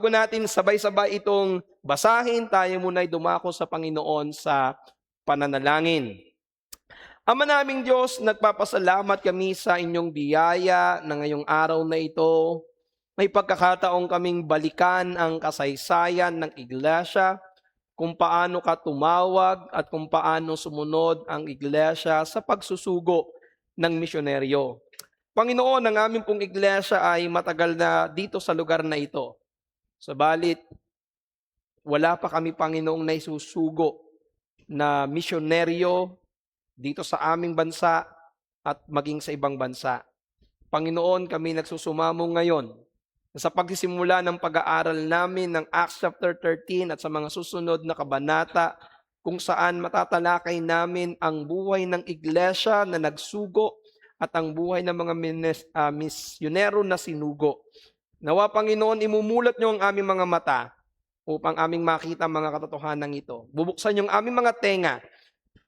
Bago natin sabay-sabay itong basahin, tayo muna ay dumako sa Panginoon sa pananalangin. Ama naming Diyos, nagpapasalamat kami sa inyong biyaya na ngayong araw na ito. May pagkakataong kaming balikan ang kasaysayan ng iglesia, kung paano ka tumawag at kung paano sumunod ang iglesia sa pagsusugo ng misyonaryo. Panginoon, ang aming pong iglesia ay matagal na dito sa lugar na ito. Subalit, wala pa kami, Panginoong, naisusugo na misyonaryo dito sa aming bansa at maging sa ibang bansa. Panginoon, kami nagsusumamo ngayon sa pagsisimula ng pag-aaral namin ng Acts chapter 13 at sa mga susunod na kabanata kung saan matatalakay namin ang buhay ng iglesia na nagsugo at ang buhay ng mga misyonero na sinugo. Nawa, Panginoon, imumulat niyo ang aming mga mata upang aming makita ang mga katotohanan ito. Bubuksan niyo ang aming mga tenga,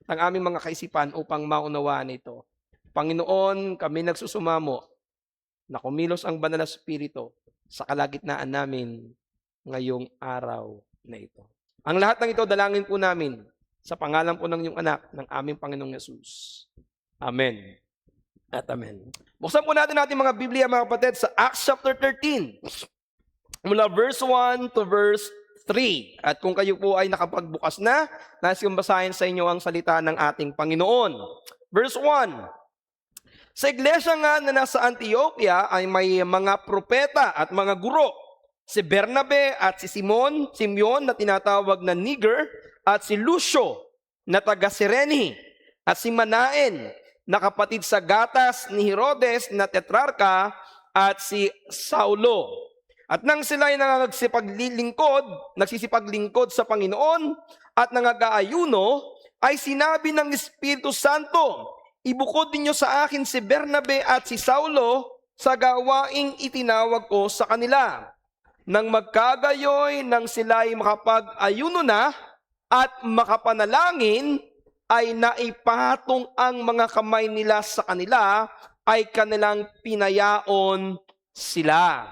ang aming mga kaisipan upang maunawaan ito. Panginoon, kami nagsusumamo na kumilos ang banal na Espiritu sa kalagitnaan namin ngayong araw na ito. Ang lahat ng ito, dalangin po namin sa pangalan po ng iyong anak, ng aming Panginoong Yesus. Amen. At amen. Buksan po natin mga Biblia, mga kapatid, sa Acts chapter 13. Mula verse 1 to verse 3. At kung kayo po ay nakapagbukas na, nais kong basahin sa inyo ang salita ng ating Panginoon. Verse 1. Sa iglesia nga na nasa Antioquia ay may mga propeta at mga guro. Si Bernabe at si Simeon na tinatawag na Niger, at si Lucio na taga Cirene, at si Manaen na kapatid sa gatas ni Herodes na tetrarka, at si Saulo. At nang sila ay nagsisipaglingkod sa Panginoon at nangagaayuno, ay sinabi ng Espiritu Santo, ibukod ninyo sa akin si Bernabe at si Saulo sa gawaing itinawag ko sa kanila. Nang magkagayoy, nang sila ay makapag-ayuno na at makapanalangin, ay naipatong ang mga kamay nila sa kanila, ay kanilang pinayaon sila.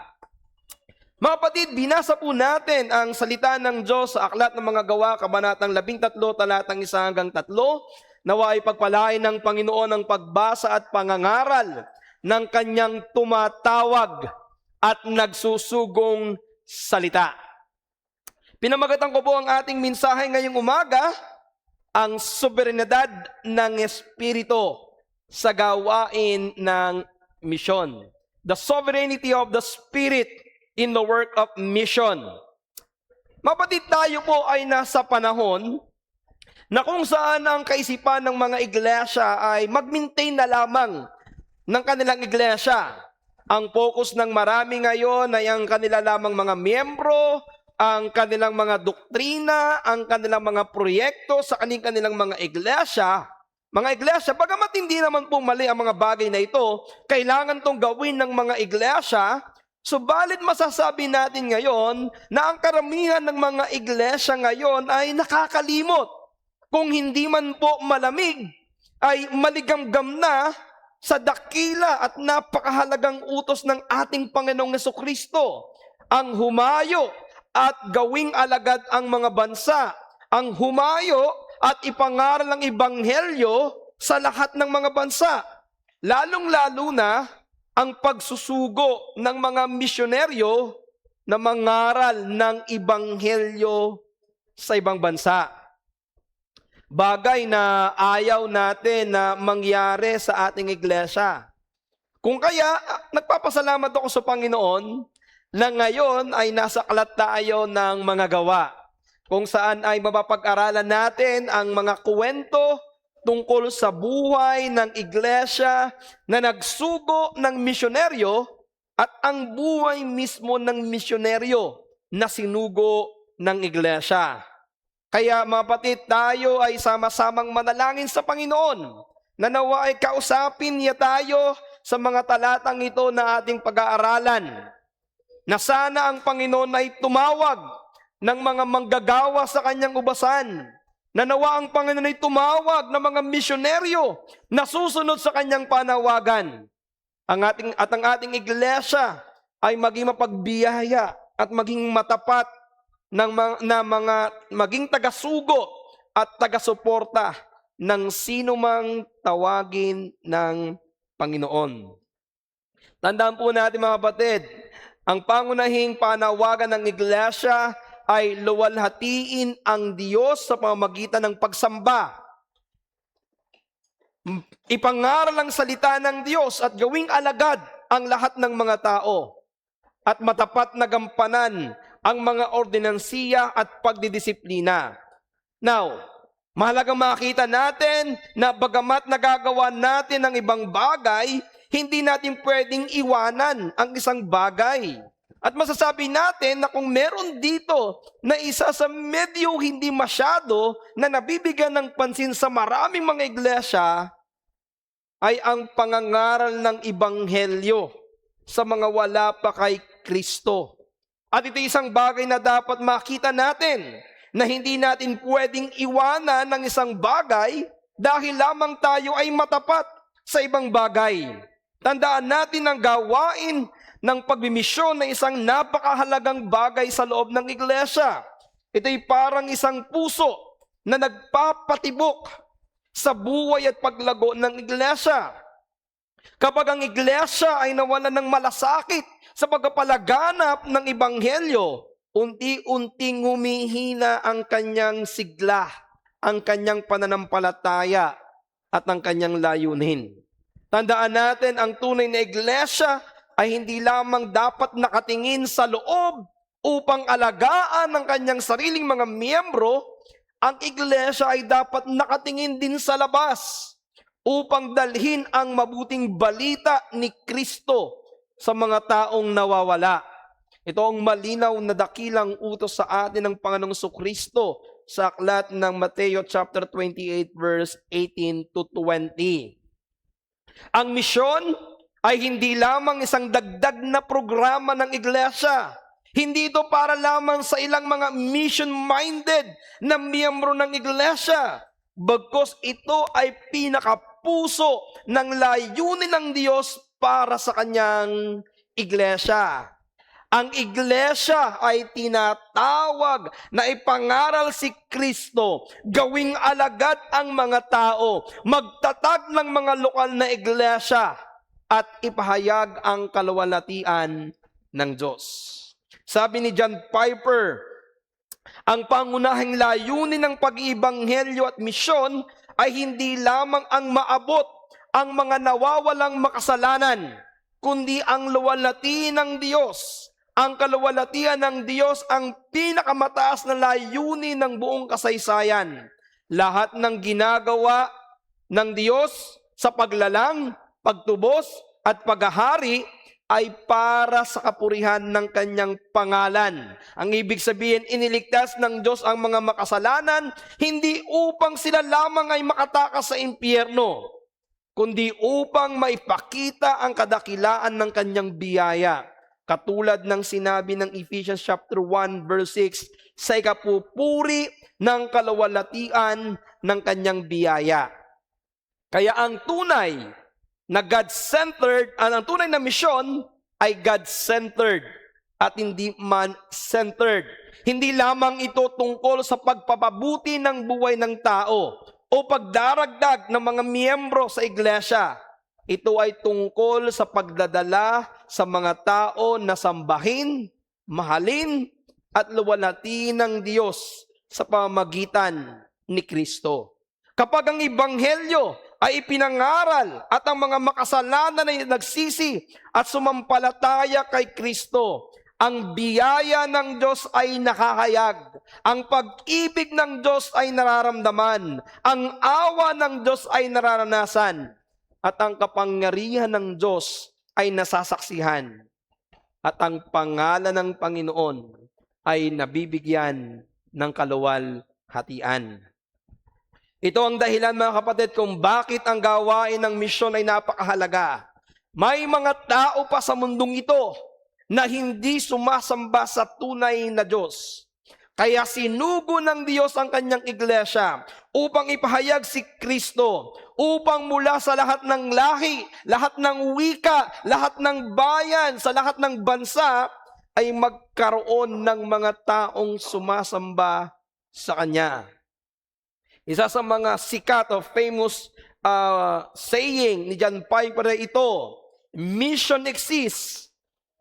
Mga kapatid, binasa po natin ang salita ng Diyos sa Aklat ng Mga Gawa, Kabanatang 13, talatang 1 hanggang 3. Nawa ay pagpalain ng Panginoon ang pagbasa at pangangaral ng kanyang tumatawag at nagsusugong salita. Pinamagatan ko po ang ating mensahe ngayong umaga, ang soberenidad ng Espiritu sa gawain ng misyon. The sovereignty of the Spirit in the work of mission. Mapatid, tayo po ay nasa panahon na kung saan ang kaisipan ng mga iglesia ay mag-maintain na lamang ng kanilang iglesia. Ang focus ng marami ngayon ay ang kanila lamang mga miyembro, ang kanilang mga doktrina, ang kanilang mga proyekto sa kanilang mga iglesia. Mga iglesia, bagamat hindi naman po mali ang mga bagay na ito, kailangan itong gawin ng mga iglesia. Subalit masasabi natin ngayon na ang karamihan ng mga iglesia ngayon ay nakakalimot. Kung hindi man po malamig, ay maligamgam na sa dakila at napakahalagang utos ng ating Panginoong Jesucristo. Ang humayo at gawing alagad ang mga bansa, ang humayo at ipangaral ang ebanghelyo sa lahat ng mga bansa. Lalong-lalo na ang pagsusugo ng mga misyonaryo na mangaral ng ebanghelyo sa ibang bansa. Bagay na ayaw natin na mangyari sa ating iglesia. Kung kaya, nagpapasalamat ako sa Panginoon na ngayon ay nasa aklat tayo ng mga gawa, kung saan ay mapapag-aralan natin ang mga kwento tungkol sa buhay ng iglesia na nagsugo ng misyonaryo at ang buhay mismo ng misyonaryo na sinugo ng iglesia. Kaya mga kapatid, tayo ay sama-samang manalangin sa Panginoon na nawa ay kausapin niya tayo sa mga talatang ito na ating pag-aaralan. Na sana ang Panginoon ay tumawag ng mga manggagawa sa kanyang ubasan. Na nawa ang Panginoon ay tumawag ng mga misyonaryo na susunod sa kanyang panawagan. Ang ating iglesia ay maging mapagbiyaya at maging matapat maging tagasugo at tagasuporta ng sino mang tawagin ng Panginoon. Tandaan po natin mga kapatid, ang pangunahing panawagan ng iglesia ay luwalhatiin ang Diyos sa pamamagitan ng pagsamba. Ipangaral ang salita ng Diyos at gawing alagad ang lahat ng mga tao at matapat na gampanan ang mga ordinansiya at pagdidisiplina. Now, mahalagang makita natin na bagamat nagagawa natin ang ibang bagay, hindi natin pwedeng iwanan ang isang bagay. At masasabi natin na kung meron dito na isa sa medyo hindi masyado na nabibigyan ng pansin sa maraming mga iglesia, ay ang pangangaral ng Ebanghelyo sa mga wala pa kay Kristo. At ito isang bagay na dapat makita natin, na hindi natin pwedeng iwanan ng isang bagay dahil lamang tayo ay matapat sa ibang bagay. Tandaan natin ang gawain ng pagbimisyon na isang napakahalagang bagay sa loob ng iglesia. Ito'y parang isang puso na nagpapatibok sa buhay at paglago ng iglesia. Kapag ang iglesia ay nawalan ng malasakit sa pagpapalaganap ng Ebanghelyo, unti-unting humihina ang kanyang sigla, ang kanyang pananampalataya at ang kanyang layunin. Tandaan natin, ang tunay na iglesia ay hindi lamang dapat nakatingin sa loob upang alagaan ang kanyang sariling mga miyembro. Ang iglesia ay dapat nakatingin din sa labas upang dalhin ang mabuting balita ni Kristo sa mga taong nawawala. Ito ang malinaw na dakilang utos sa atin ng Panginoong Kristo sa aklat ng Mateo chapter 28 verse 18 to 20. Ang misyon ay hindi lamang isang dagdag na programa ng iglesia. Hindi ito para lamang sa ilang mga mission-minded na miyembro ng iglesia. Bagkus ito ay pinakapuso ng layunin ng Diyos para sa kanyang iglesia. Ang iglesia ay tinatawag na ipangaral si Kristo, gawing alagad ang mga tao, magtatag ng mga lokal na iglesia, at ipahayag ang kaluwalhatian ng Diyos. Sabi ni John Piper, ang pangunahing layunin ng pag-iibanghelyo at misyon ay hindi lamang ang maabot ang mga nawawalang makasalanan, kundi ang luwalhati ng Diyos. Ang kaluwalhatian ng Diyos ang pinakamataas na layunin ng buong kasaysayan. Lahat ng ginagawa ng Diyos sa paglalang, pagtubos at paghahari ay para sa kapurihan ng kanyang pangalan. Ang ibig sabihin, iniligtas ng Diyos ang mga makasalanan, hindi upang sila lamang ay makatakas sa impyerno, kundi upang maipakita ang kadakilaan ng kanyang biyaya. Katulad ng sinabi ng Ephesians chapter 1 verse 6, sa ikapupuri ng kaluwalhatian ng kanyang biyaya. Kaya ang tunay na God-centered, ang tunay na misyon ay God-centered at hindi man-centered. Hindi lamang ito tungkol sa pagpapabuti ng buhay ng tao o pagdaragdag ng mga miyembro sa iglesia. Ito ay tungkol sa pagdadala sa mga tao na sambahin, mahalin, at luwalhatiin ng Diyos sa pamamagitan ni Kristo. Kapag ang Ebanghelyo ay ipinangaral at ang mga makasalanan ay nagsisi at sumampalataya kay Kristo, ang biyaya ng Diyos ay nakahayag, ang pag-ibig ng Diyos ay nararamdaman, ang awa ng Diyos ay nararanasan, at ang kapangyarihan ng Diyos ay nasasaksihan, at ang pangalan ng Panginoon ay nabibigyan ng kaluwalhatian. Ito ang dahilan mga kapatid kung bakit ang gawain ng misyon ay napakahalaga. May mga tao pa sa mundong ito na hindi sumasamba sa tunay na Diyos. Kaya sinugo ng Diyos ang kanyang iglesia upang ipahayag si Kristo, upang mula sa lahat ng lahi, lahat ng wika, lahat ng bayan, sa lahat ng bansa, ay magkaroon ng mga taong sumasamba sa Kanya. Isa sa mga sikat o famous saying ni John Piper ito, mission exists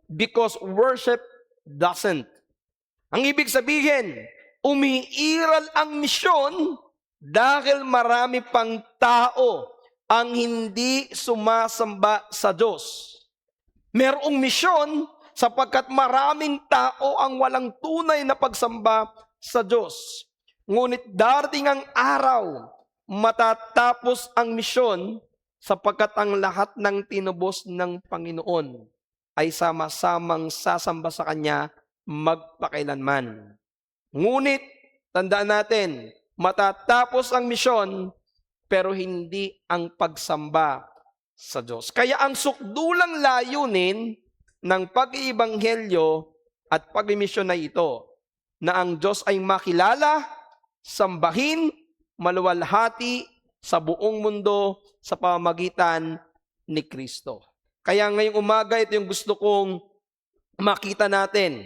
because worship doesn't. Ang ibig sabihin, umiiral ang misyon dahil marami pang tao ang hindi sumasamba sa Diyos. Merong misyon sapagkat maraming tao ang walang tunay na pagsamba sa Diyos. Ngunit darating ang araw, matatapos ang misyon sapagkat ang lahat ng tinubos ng Panginoon ay sama-samang sasamba sa Kanya magpakailanman. Ngunit, tandaan natin, matatapos ang misyon, pero hindi ang pagsamba sa Diyos. Kaya ang sukdulang layunin ng pag-iibanghelyo at pag-misyon na ito, na ang Diyos ay makilala, sambahin, maluwalhati sa buong mundo sa pamamagitan ni Kristo. Kaya ngayong umaga, ito yung gusto kong makita natin.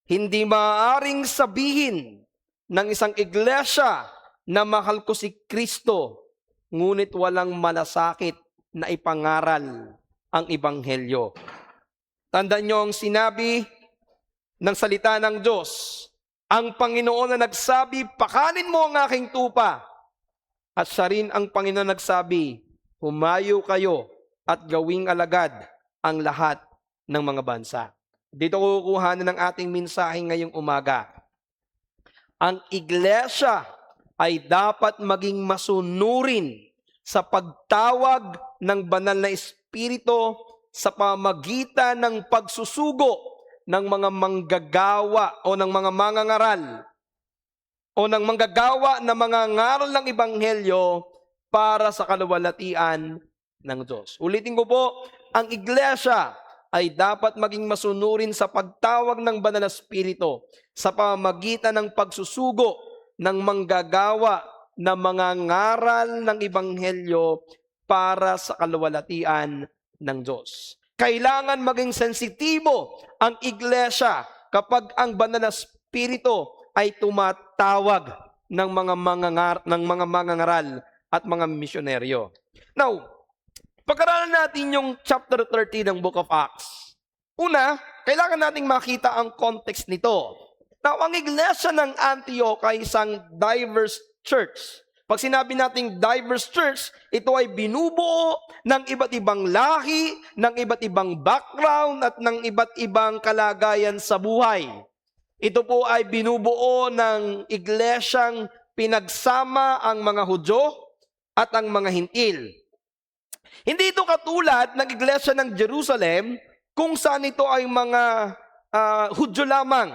Hindi maaaring sabihin ng isang iglesia na mahal ko si Kristo, ngunit walang malasakit na ipangaral ang Ebanghelyo. Tandaan niyo ang sinabi ng salita ng Diyos. Ang Panginoon na nagsabi, pakanin mo ang aking tupa. At siya rin ang Panginoon nagsabi, humayo kayo at gawing alagad ang lahat ng mga bansa. Dito kukuhanan ng ating mensahe ngayong umaga. Ang iglesia ay dapat maging masunurin sa pagtawag ng banal na Espiritu sa pamagitan ng pagsusugo ng mga manggagawa o ng mga mangangaral o ng manggagawa na mga ngaral ng Ebanghelyo para sa kaluwalhatian ng Diyos. Ulitin ko po, ang iglesia ay dapat maging masunurin sa pagtawag ng banal na Espiritu sa pamamagitan ng pagsusugo ng manggagawa na mga ngaral ng Ebanghelyo para sa kaluwalhatian ng Diyos. Kailangan maging sensitibo ang iglesia kapag ang banal na Espiritu ay tumatawag ng mga mangangaral at mga misyonaryo. Now, pag-aralan natin yung chapter 30 ng Book of Acts. Una, kailangan nating makita ang context nito. Now, ang iglesia ng Antioch ay isang diverse church. Pag sinabi nating diverse church, ito ay binubuo ng iba't ibang lahi, ng iba't ibang background, at ng iba't ibang kalagayan sa buhay. Ito po ay binubuo ng iglesyang pinagsama ang mga Hudyo at ang mga Hintil. Hindi ito katulad ng iglesia ng Jerusalem kung saan ito ay mga Hudyo lamang.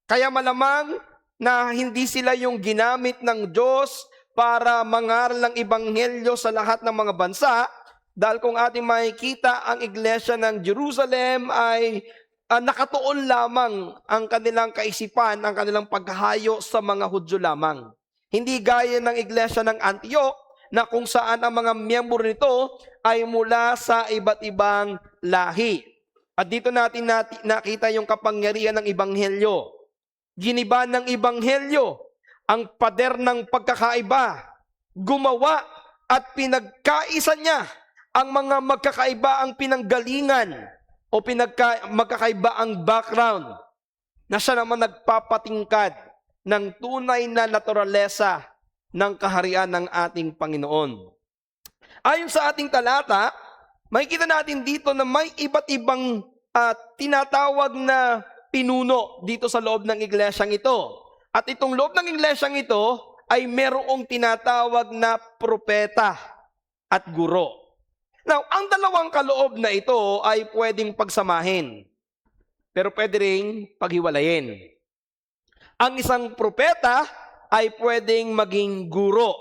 Kaya malamang na hindi sila yung ginamit ng Diyos para mangaral ng Ebanghelyo sa lahat ng mga bansa, dahil kung ating makikita ang iglesia ng Jerusalem ay nakatuon lamang ang kanilang kaisipan, ang kanilang paghahayo sa mga Hudyo lamang. Hindi gaya ng iglesia ng Antioch na kung saan ang mga miyembro nito ay mula sa iba't ibang lahi. At dito natin nakita yung kapangyarihan ng Ebanghelyo. Giniba ng Ebanghelyo ang pader ng pagkakaiba, gumawa at pinagkaisa niya ang mga magkakaiba ang pinanggalingan o magkakaiba ang background na siya naman nagpapatingkad ng tunay na naturalesa ng kaharian ng ating Panginoon. Ayon sa ating talata, makikita natin dito na may iba't ibang tinatawag na pinuno dito sa loob ng iglesyang ito. At itong loob ng iglesyang ito ay merong tinatawag na propeta at guro. Now, ang dalawang kaloob na ito ay pwedeng pagsamahin, pero pwede ring paghiwalayin. Ang isang propeta ay pwedeng maging guro,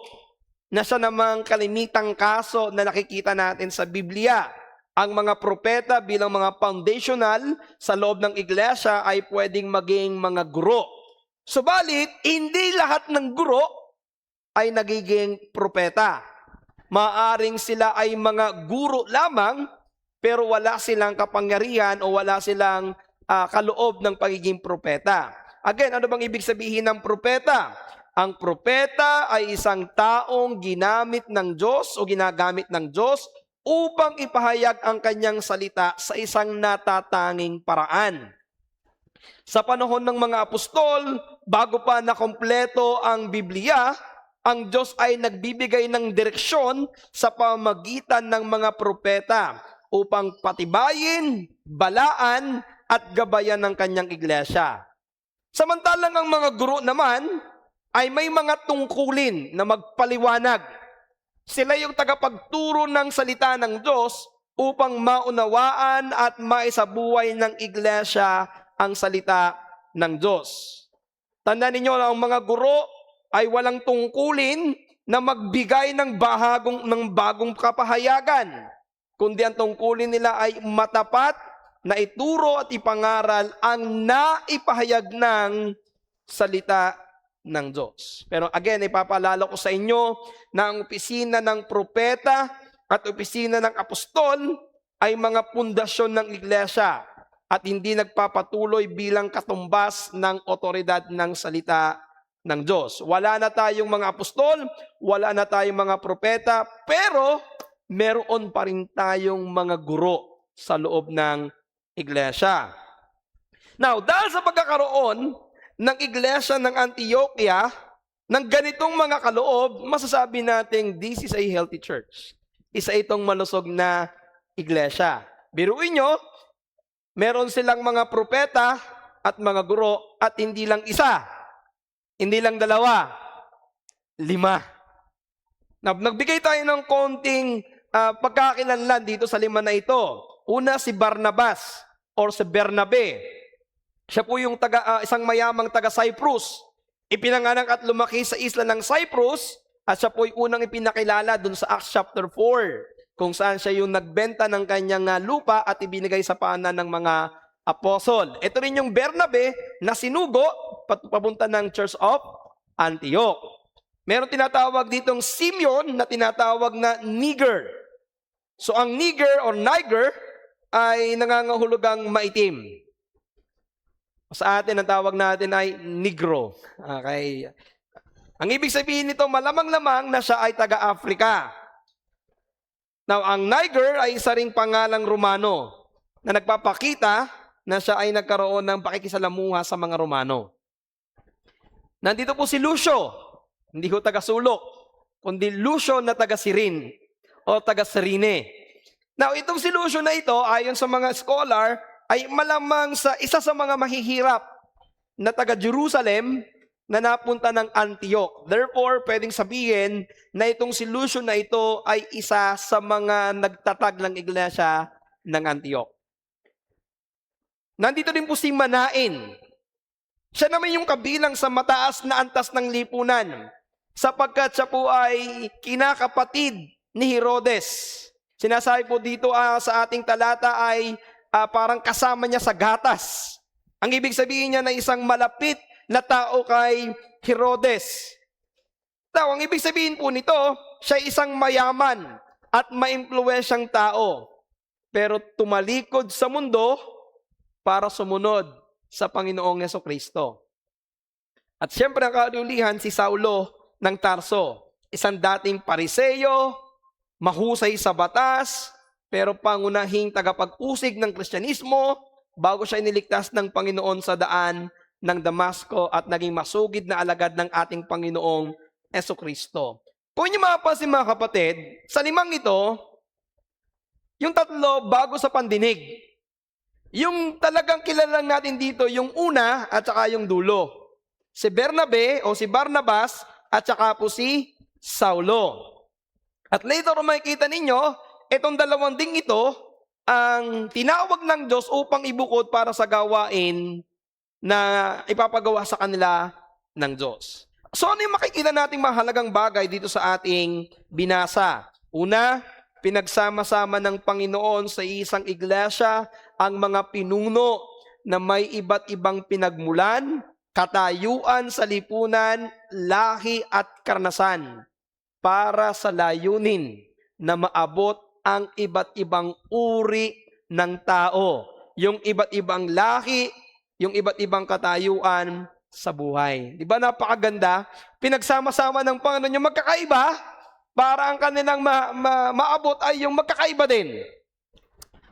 na siya namang kalimitang kaso na nakikita natin sa Biblia. Ang mga propeta bilang mga foundational sa loob ng iglesia ay pwedeng maging mga guro. Subalit, hindi lahat ng guro ay nagiging propeta. Maaring sila ay mga guro lamang, pero wala silang kapangyarihan o wala silang kaloob ng pagiging propeta. Again, ano bang ibig sabihin ng propeta? Ang propeta ay isang taong ginamit ng Diyos o ginagamit ng Diyos upang ipahayag ang kanyang salita sa isang natatanging paraan. Sa panahon ng mga apostol, bago pa nakompleto ang Biblia, ang Diyos ay nagbibigay ng direksyon sa pamagitan ng mga propeta upang patibayin, balaan, at gabayan ng kanyang iglesia. Samantalang ang mga guro naman ay may mga tungkulin na magpaliwanag. Sila yung tagapagturo ng salita ng Diyos upang maunawaan at maisabuhay ng iglesia ang salita ng Diyos. Tandaan ninyo na ang mga guro ay walang tungkulin na magbigay ng bagong kapahayagan, kundi ang tungkulin nila ay matapat na ituro at ipangaral ang naipahayag ng salita ng Diyos. Pero again, ipapaalala ko sa inyo na ang opisina ng propeta at opisina ng apostol ay mga pundasyon ng iglesia at hindi nagpapatuloy bilang katumbas ng otoridad ng salita ng Diyos. Wala na tayong mga apostol, wala na tayong mga propeta, pero meron pa rin tayong mga guro sa loob ng iglesia. Now, dahil sa pagkakaroon ng iglesia ng Antioquia, ng ganitong mga kaloob, masasabi natin, this is a healthy church. Isa itong malusog na iglesia. Biruin nyo, meron silang mga propeta at mga guro at hindi lang isa, hindi lang dalawa, 5. Nagbigay tayo ng konting pagkakakilanlan dito sa 5 na ito. Una, si Barnabas or si Bernabe. Siya po yung isang mayamang taga-Cyprus. Ipinanganak at lumaki sa isla ng Cyprus at siya po yung unang ipinakilala dun sa Acts chapter 4 kung saan siya yung nagbenta ng kanyang lupa at ibinigay sa paanan ng mga apostol. Ito rin yung Bernabe na sinugo papunta ng Church of Antioch. Meron tinatawag ditong Simeon na tinatawag na Niger. So ang Niger ay nangangahulugang maitim. Sa atin, ang tawag natin ay Negro. Okay. Ang ibig sabihin nito, malamang-lamang na siya ay taga-Africa. Now, ang Niger ay isa ring pangalang Romano na nagpapakita na siya ay nagkaroon ng pakikisalamuha sa mga Romano. Nandito po si Lucio, hindi ko taga-sulok, kundi Lucio na taga-Sirin o taga-Sirine. Now, itong si Lucio na ito, ayon sa mga scholar, ay malamang sa isa sa mga mahihirap na taga-Jerusalem na napunta ng Antioch. Therefore, pwedeng sabihin na itong si Lucio na ito ay isa sa mga nagtatag ng iglesia ng Antioch. Nandito din po si Manain. Siya naman yung kabilang sa mataas na antas ng lipunan sapagkat siya po ay kinakapatid ni Herodes. Sinasabi po dito sa ating talata ay parang kasama niya sa gatas. Ang ibig sabihin niya na isang malapit na tao kay Herodes. Ang ibig sabihin po nito, siya isang mayaman at maimpluwensyang tao. Pero tumalikod sa mundo para sumunod sa Panginoong Jesucristo. At siyempre ang kaulihan si Saulo ng Tarso, isang dating Pariseo, mahusay sa batas, pero pangunahing tagapag-usig ng Kristyanismo bago siya iniligtas ng Panginoon sa daan ng Damasco at naging masugid na alagad ng ating Panginoong Jesucristo. Kung niyo mapapansin mga kapatid, sa 5 ito, yung 3 bago sa pandinig. Yung talagang kilala natin dito, yung una at saka yung dulo. Si Bernabe o si Barnabas at saka po si Saulo. At later makikita ninyo, itong 2 ding ito, ang tinawag ng Diyos upang ibukod para sa gawain na ipapagawa sa kanila ng Diyos. So ano yung makikita nating mahalagang bagay dito sa ating binasa? Una, pinagsama-sama ng Panginoon sa isang iglesia ang mga pinuno na may iba't ibang pinagmulan, katayuan sa lipunan, lahi at karanasan para sa layunin na maabot ang iba't ibang uri ng tao yung iba't ibang lahi, yung iba't ibang katayuan sa buhay. Di ba napakaganda? Pinagsama-sama ng Panginoon yung magkakaiba para ang kanilang maabot ay yung magkakaiba din.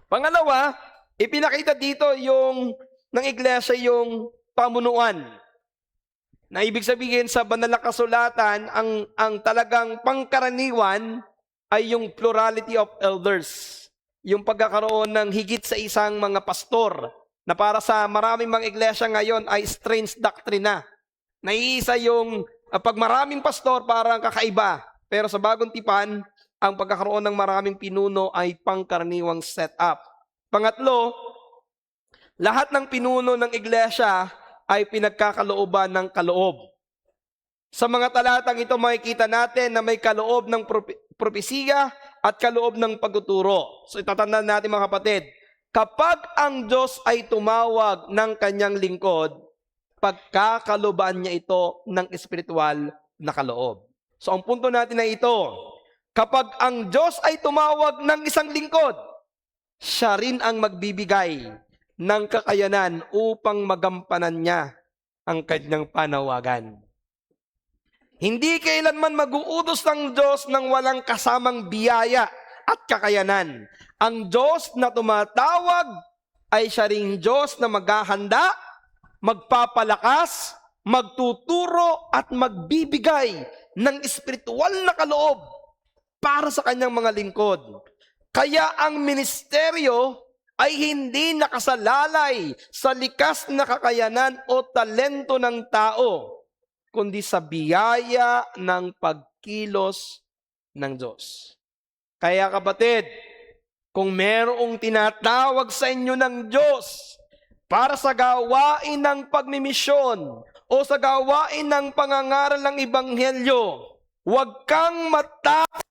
Pangalawa, ipinakita dito yung ng iglesia yung pamunuan. Na ibig sabihin sa banal na kasulatan, ang talagang pangkaraniwan ay yung plurality of elders. Yung pagkakaroon ng higit sa isang mga pastor na para sa maraming mga iglesia ngayon ay strange doctrine na. Naiisa yung pag maraming pastor parang kakaiba. Pero sa bagong tipan, ang pagkakaroon ng maraming pinuno ay pangkaraniwang setup. Pangatlo, lahat ng pinuno ng iglesia ay pinagkakalooban ng kaloob. Sa mga talatang ito makikita natin na may kaloob ng propesiya at kaloob ng pagtuturo. So itatandaan natin mga kapatid, kapag ang Diyos ay tumawag ng kanyang lingkod, pagkakalooban niya ito ng espiritual na kaloob. So ang punto natin ay ito, kapag ang Diyos ay tumawag ng isang lingkod, siya rin ang magbibigay ng kakayanan upang magampanan niya ang kanyang panawagan. Hindi kailanman mag-uutos ng Diyos ng walang kasamang biyaya at kakayanan. Ang Diyos na tumatawag ay siya ring Diyos na maghahanda, magpapalakas, magtuturo at magbibigay ng espiritual na kaloob para sa kanyang mga lingkod. Kaya ang ministeryo ay hindi nakasalalay sa likas na kakayanan o talento ng tao, kundi sa biyaya ng pagkilos ng Diyos. Kaya kapatid, kung merong tinatawag sa inyo ng Diyos para sa gawain ng pagmimisyon o sa gawain ng pangangaral ng Ebanghelyo, huwag kang matakot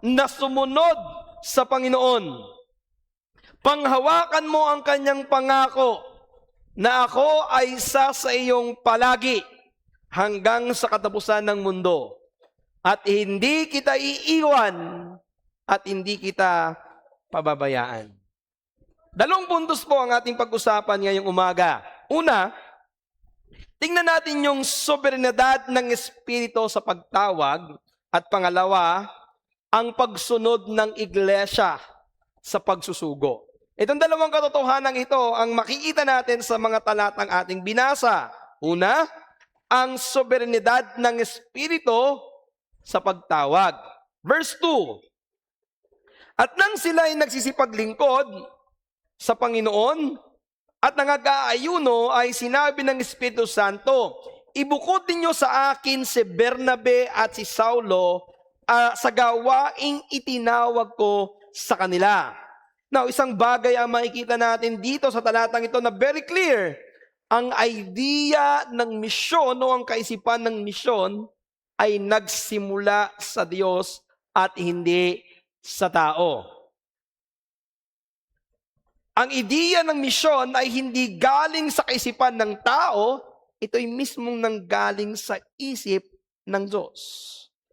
na sumunod sa Panginoon. Panghawakan mo ang kanyang pangako na ako ay isa sa iyong palagi hanggang sa katapusan ng mundo. At hindi kita iiwan at hindi kita pababayaan. Dalawang puntos po ang ating pag-usapan ngayong umaga. Una, tingnan natin yung soberenidad ng Espiritu sa pagtawag. At pangalawa, ang pagsunod ng iglesia sa pagsusugo. Itong dalawang katotohanan ito ang makikita natin sa mga talatang ating binasa. Una, ang soberenidad ng Espiritu sa pagtawag. Verse 2, at nang sila ay nagsisipaglingkod sa Panginoon at nangag-aayuno ay sinabi ng Espiritu Santo, ibukod ninyo sa akin si Bernabe at si Saulo sa gawaing itinawag ko sa kanila. Now, isang bagay ang makikita natin dito sa talatang ito na very clear. Ang idea ng misyon o ang kaisipan ng misyon ay nagsimula sa Diyos at hindi sa tao. Ang ideya ng misyon ay hindi galing sa kaisipan ng tao, ito'y mismong nanggaling sa isip ng Diyos.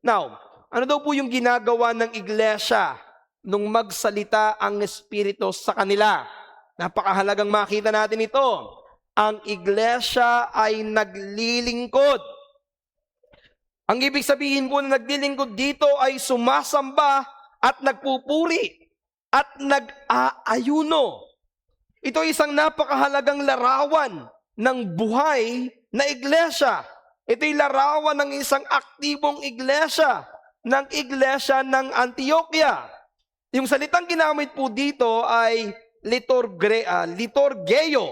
Now, ano daw po yung ginagawa ng iglesia nung magsalita ang Espiritu sa kanila? Napakahalagang makita natin ito. Ang iglesia ay naglilingkod. Ang ibig sabihin po na naglilingkod dito ay sumasamba at nagpupuri at nag-aayuno. Ito ay isang napakahalagang larawan ng buhay na iglesia. Ito ay larawan ng isang aktibong iglesia, ng iglesia ng Antioquia. Yung salitang ginamit po dito ay liturgeo.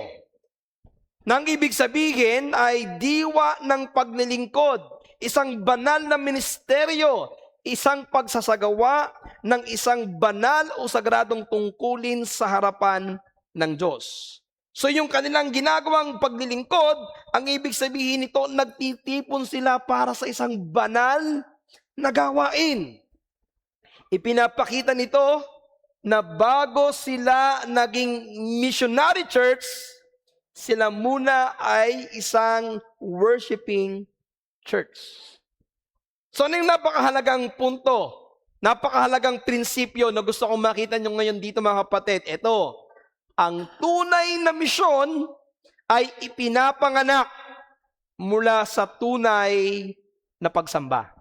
Nang ibig sabihin ay diwa ng paglilingkod, isang banal na ministeryo, isang pagsasagawa ng isang banal o sagradong tungkulin sa harapan ng Diyos. So yung kanilang ginagawang paglilingkod, ang ibig sabihin nito, nagtitipon sila para sa isang banal na gawain. Ipinapakita nito na bago sila naging missionary church, sila muna ay isang worshiping church. So ano yung napakahalagang punto, napakahalagang prinsipyo na gusto kong makita nyo ngayon dito mga kapatid? Ito, Ang tunay na misyon ay ipinapanganak mula sa tunay na pagsamba.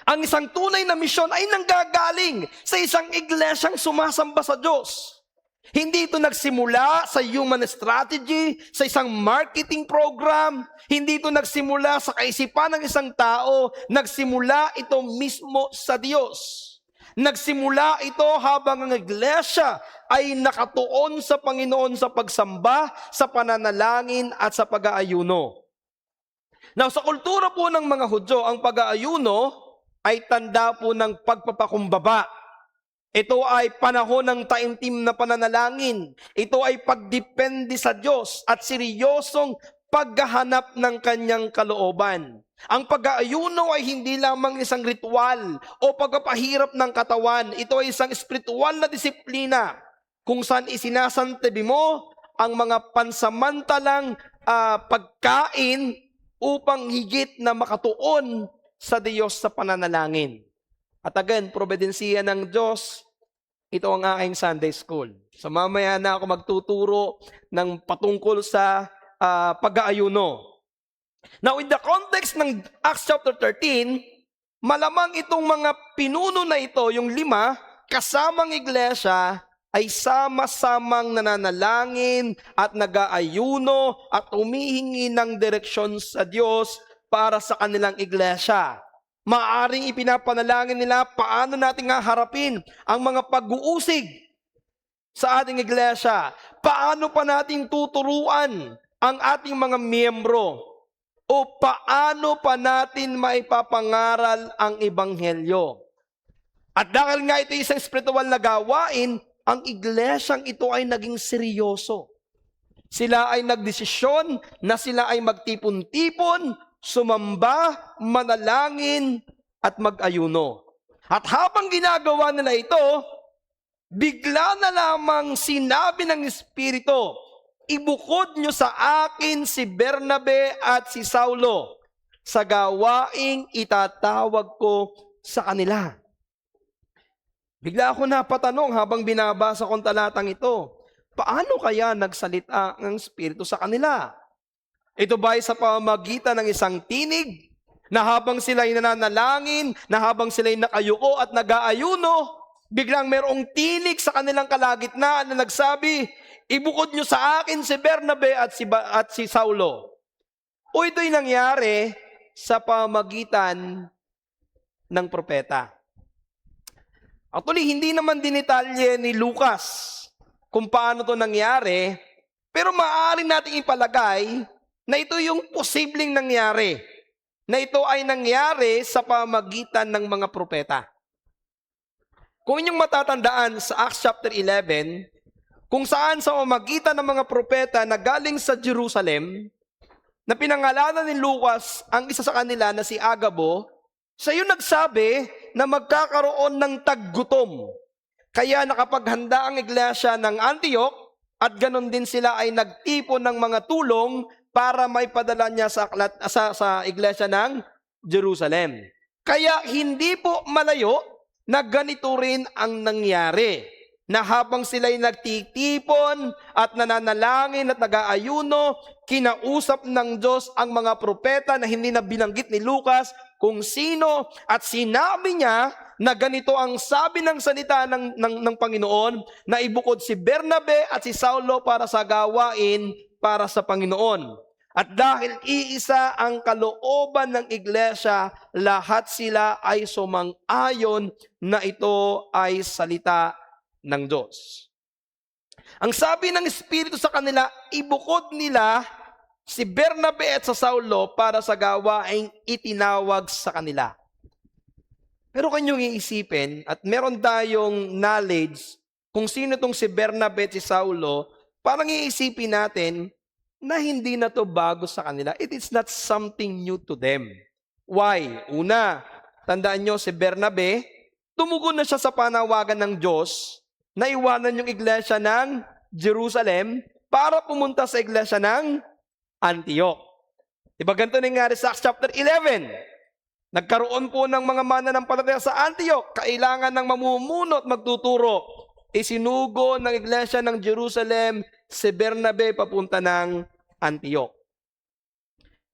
Ang isang tunay na misyon ay nanggagaling sa isang iglesyang sumasamba sa Diyos. Hindi ito nagsimula sa human strategy, sa isang marketing program. Hindi ito nagsimula sa kaisipan ng isang tao. Nagsimula ito mismo sa Diyos. Nagsimula ito habang ang iglesia ay nakatuon sa Panginoon sa pagsamba, sa pananalangin at sa pag-aayuno. Now, sa kultura po ng mga Hudyo, ang pag-aayuno ay tanda po ng pagpapakumbaba. Ito ay panahon ng taimtim na pananalangin. Ito ay pagdepende sa Diyos at seryosong paghahanap ng kanyang kalooban. Ang pag-aayuno ay hindi lamang isang ritual o pagpapahirap ng katawan. Ito ay isang espiritual na disiplina kung saan isinasantabi mo ang mga pansamantalang pagkain upang higit na makatuon sa Diyos sa pananalangin. At again, probidensiya ng Diyos, ito ang aking Sunday School. So mamaya na ako magtuturo ng patungkol sa pag-aayuno. Now, in the context ng Acts chapter 13, malamang itong mga pinuno na ito, yung 5, kasamang iglesia, ay sama-samang nananalangin at nag-aayuno at humihingi ng direksyon sa Diyos para sa kanilang iglesia. Maaring ipinapanalangin nila paano natin nga harapin ang mga pag-uusig sa ating iglesia. Paano pa natin tuturuan ang ating mga miyembro? O paano pa natin maipapangaral ang ebanghelyo? At dahil nga ito isang spiritual na gawain, ang iglesyang ito ay naging seryoso. Sila ay nagdesisyon na sila ay magtipon-tipon, sumamba, manalangin, at mag-ayuno. At habang ginagawa nila ito, bigla na lamang sinabi ng Espiritu, ibukod nyo sa akin si Bernabe at si Saulo sa gawaing itatawag ko sa kanila. Bigla ako napatanong habang binabasa kong talatang ito, paano kaya nagsalita ng Espiritu sa kanila? Ito ba ay sa pamamagitan ng isang tinig na habang sila'y nananalangin, na habang sila'y nakayuko at nag-aayuno, biglang merong tinig sa kanilang kalagitnaan na nagsabi, ibukod nyo sa akin si Bernabe at si Saulo. O ito'y nangyari sa pamamagitan ng propeta. Actually, hindi naman dinitalye ni Lucas kung paano ito nangyari, pero maaari nating ipalagay na ito yung posibleng nangyari. Na ito ay nangyari sa pamamagitan ng mga propeta. Kung inyong matatandaan sa Acts chapter 11, kung saan sa pamamagitan ng mga propeta na galing sa Jerusalem, na pinangalanan ni Lucas ang isa sa kanila na si Agabo, siya yung nagsabi na magkakaroon ng taggutom. Kaya nakapaghanda ang iglesia ng Antioch at ganon din sila ay nagtipon ng mga tulong para maipadala niya sa iglesia ng Jerusalem. Kaya hindi po malayo na ganito rin ang nangyari. Na habang sila'y nagtitipon at nananalangin at nag-aayuno, kinausap ng Diyos ang mga propeta na hindi na binanggit ni Lucas kung sino at sinabi niya na ganito ang sabi ng salita ng Panginoon na ibukod si Bernabe at si Saulo para sa gawain para sa Panginoon. At dahil iisa ang kalooban ng iglesia, lahat sila ay sumang-ayon na ito ay salita ng Diyos. Ang sabi ng Espiritu sa kanila, ibukod nila si Bernabe at sa Saulo para sa gawaing itinawag sa kanila. Pero kanyang iisipin, at meron tayong knowledge kung sino itong si Bernabe at si Saulo, parang iisipin natin na hindi na to bago sa kanila. It is not something new to them. Why? Una, tandaan nyo si Bernabe, tumugon na siya sa panawagan ng Diyos na iwanan yung iglesia ng Jerusalem para pumunta sa iglesia ng Antioch. Diba ganito nangyari sa Acts chapter 11? Nagkaroon po ng mga mananampalataya sa Antioch, kailangan ng mamumuno at magtuturo. isinugo ng iglesia ng Jerusalem si Bernabe papunta ng Antioch.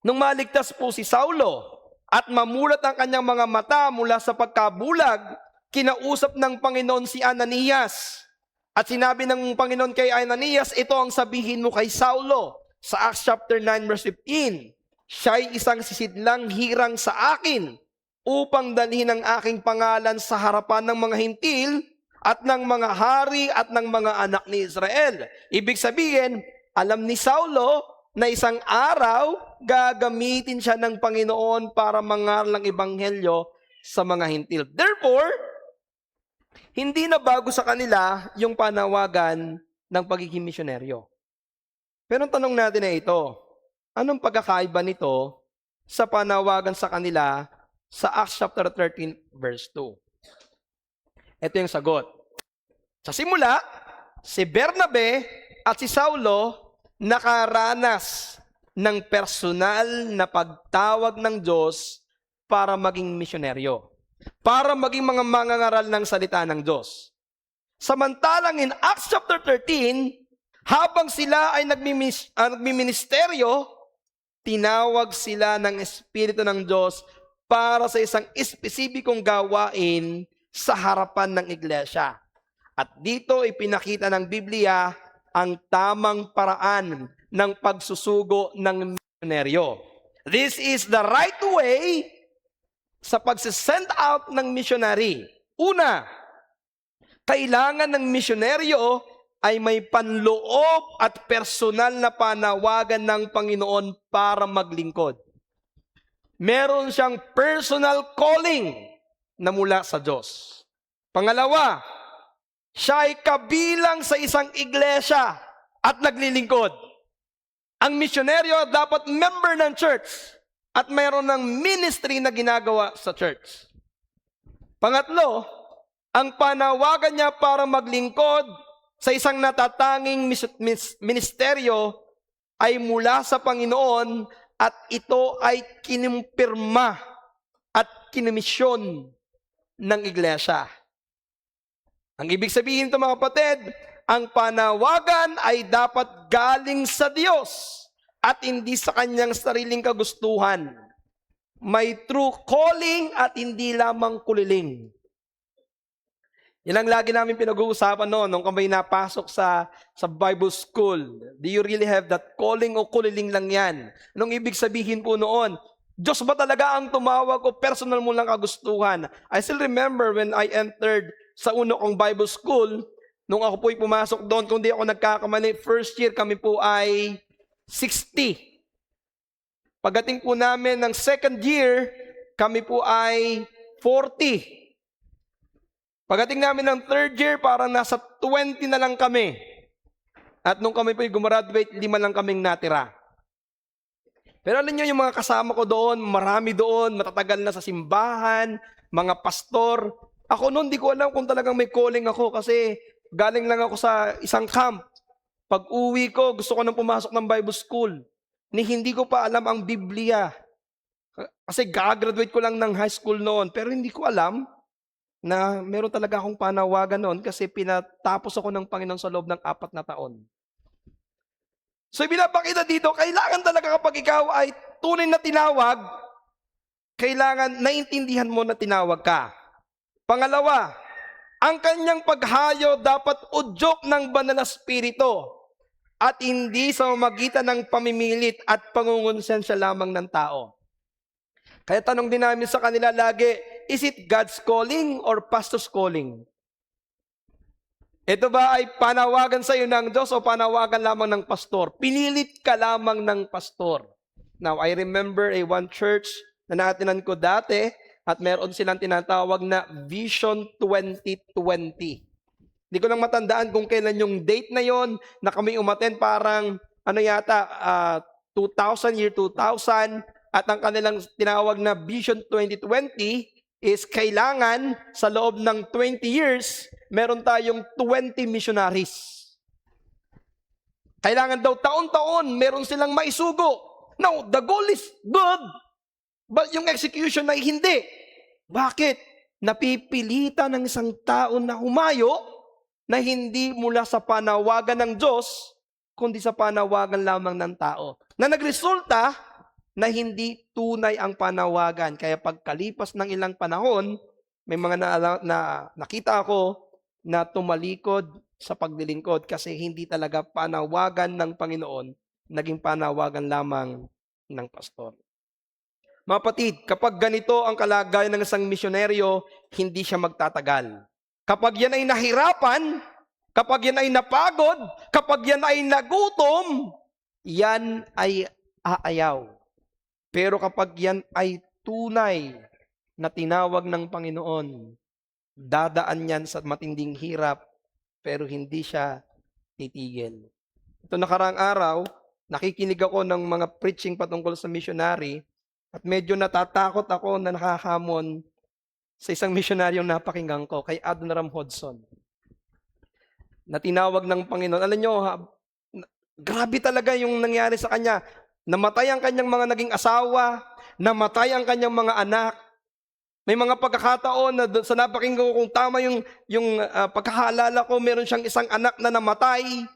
Nung maligtas po si Saulo at mamulat ang kanyang mga mata mula sa pagkabulag, kinausap ng Panginoon si Ananias. At sinabi ng Panginoon kay Ananias, ito ang sabihin mo kay Saulo. Sa Acts chapter 9 verse 15, siya'y isang sisidlang hirang sa akin upang dalhin ang aking pangalan sa harapan ng mga hintil at ng mga hari at ng mga anak ni Israel. Ibig sabihin, alam ni Saulo na isang araw gagamitin siya ng Panginoon para mangaral ng ebanghelyo sa mga hintil. Therefore, hindi na bago sa kanila yung panawagan ng pagiging misyonaryo. Pero ang tanong natin ay ito, anong pagkakaiba nito sa panawagan sa kanila sa Acts chapter 13 verse 2? Ito yung sagot. Sa simula, si Bernabe at si Saulo nakaranas ng personal na pagtawag ng Diyos para maging misyonaryo, para maging mga mangangaral ng salita ng Diyos. Samantalang in Acts chapter 13, habang sila ay nagmiministeryo, tinawag sila ng Espiritu ng Diyos para sa isang espesipikong gawain sa harapan ng iglesia. At dito ipinakita ng Biblia ang tamang paraan ng pagsusugo ng misyonaryo. This is the right way sa pagsisend out ng missionary. Una, kailangan ng misyonaryo ay may panloob at personal na panawagan ng Panginoon para maglingkod. Meron siyang personal calling na mula sa Diyos. Pangalawa, siya ay kabilang sa isang iglesia at naglilingkod. Ang misyonaryo dapat member ng church at mayroon ng ministry na ginagawa sa church. Pangatlo, ang panawagan niya para maglingkod sa isang natatanging ministeryo ay mula sa Panginoon at ito ay kinimpirma at kinimisyon ng iglesia. Ang ibig sabihin ito mga kapatid, ang panawagan ay dapat galing sa Diyos at hindi sa kanyang sariling kagustuhan. May true calling at hindi lamang kuliling. Yan ang lagi namin pinag-uusapan noon nung kami napasok sa Bible school. Do you really have that calling o kuliling lang yan? Anong ibig sabihin po noon? Diyos ba talaga ang tumawag o personal mo lang kagustuhan? I still remember when I entered sa una kong Bible school, nung ako po'y pumasok doon, kung di ako nagkakamali, first year kami po ay 60. Pagdating po namin ng second year, kami po ay 40. Pagdating namin ng third year, parang nasa 20 na lang kami. At nung kami po'y gumraduate, 5 lang kaming natira. Pero alam niyo, yung mga kasama ko doon, marami doon, matatagal na sa simbahan, mga pastor. Ako noon, di ko alam kung talagang may calling ako kasi galing lang ako sa isang camp. Pag uwi ko, gusto ko nang pumasok ng Bible school. Hindi ko pa alam ang Biblia. Kasi gagraduate ko lang ng high school noon. Pero hindi ko alam na meron talaga akong panawagan noon kasi pinatapos ako ng Panginoon sa loob ng 4 na taon. So, pinapakita dito, kailangan talaga kapag ikaw ay tunay na tinawag, kailangan naintindihan mo na tinawag ka. Pangalawa, ang kanyang paghayo dapat udyok ng banal na espiritu at hindi sa mamagitan ng pamimilit at pangungonsensya lamang ng tao. Kaya tanong din namin sa kanila lagi, is it God's calling or pastor's calling? Ito ba ay panawagan sa iyo ng Diyos o panawagan lamang ng pastor? Pinilit ka lamang ng pastor. Now, I remember one church na naatinan ko dati at meron silang tinatawag na Vision 2020. Hindi ko lang matandaan kung kailan yung date na yon na kami umattend, parang 2000, year 2000, at ang kanilang tinawag na Vision 2020 is kailangan sa loob ng 20 years, meron tayong 20 missionaries. Kailangan daw taon-taon, meron silang maisugo. Now, the goal is good, but yung execution ay hindi. Bakit? Napipilitan ng isang tao na humayo na hindi mula sa panawagan ng Diyos, kundi sa panawagan lamang ng tao. Na nagresulta na hindi tunay ang panawagan. Kaya pagkalipas ng ilang panahon, may mga nakita ako na tumalikod sa paglilingkod kasi hindi talaga panawagan ng Panginoon, naging panawagan lamang ng pastor. Mga kapatid, kapag ganito ang kalagayan ng isang misyonaryo, hindi siya magtatagal. Kapag yan ay nahirapan, kapag yan ay napagod, kapag yan ay nagutom, yan ay aayaw. Pero kapag yan ay tunay na tinawag ng Panginoon, dadaan yan sa matinding hirap, pero hindi siya titigil. Ito nakaraang araw, nakikinig ako ng mga preaching patungkol sa missionary, at medyo natatakot ako na nakahamon sa isang misyonaryong napakinggan ko, kay Adoniram Hodson, na tinawag ng Panginoon. Alam nyo, grabe talaga yung nangyari sa kanya. Namatay ang kanyang mga naging asawa, namatay ang kanyang mga anak. May mga pagkakataon na sa napakinggan ko, kung tama yung pagkakaalala ko, meron siyang isang anak na namatay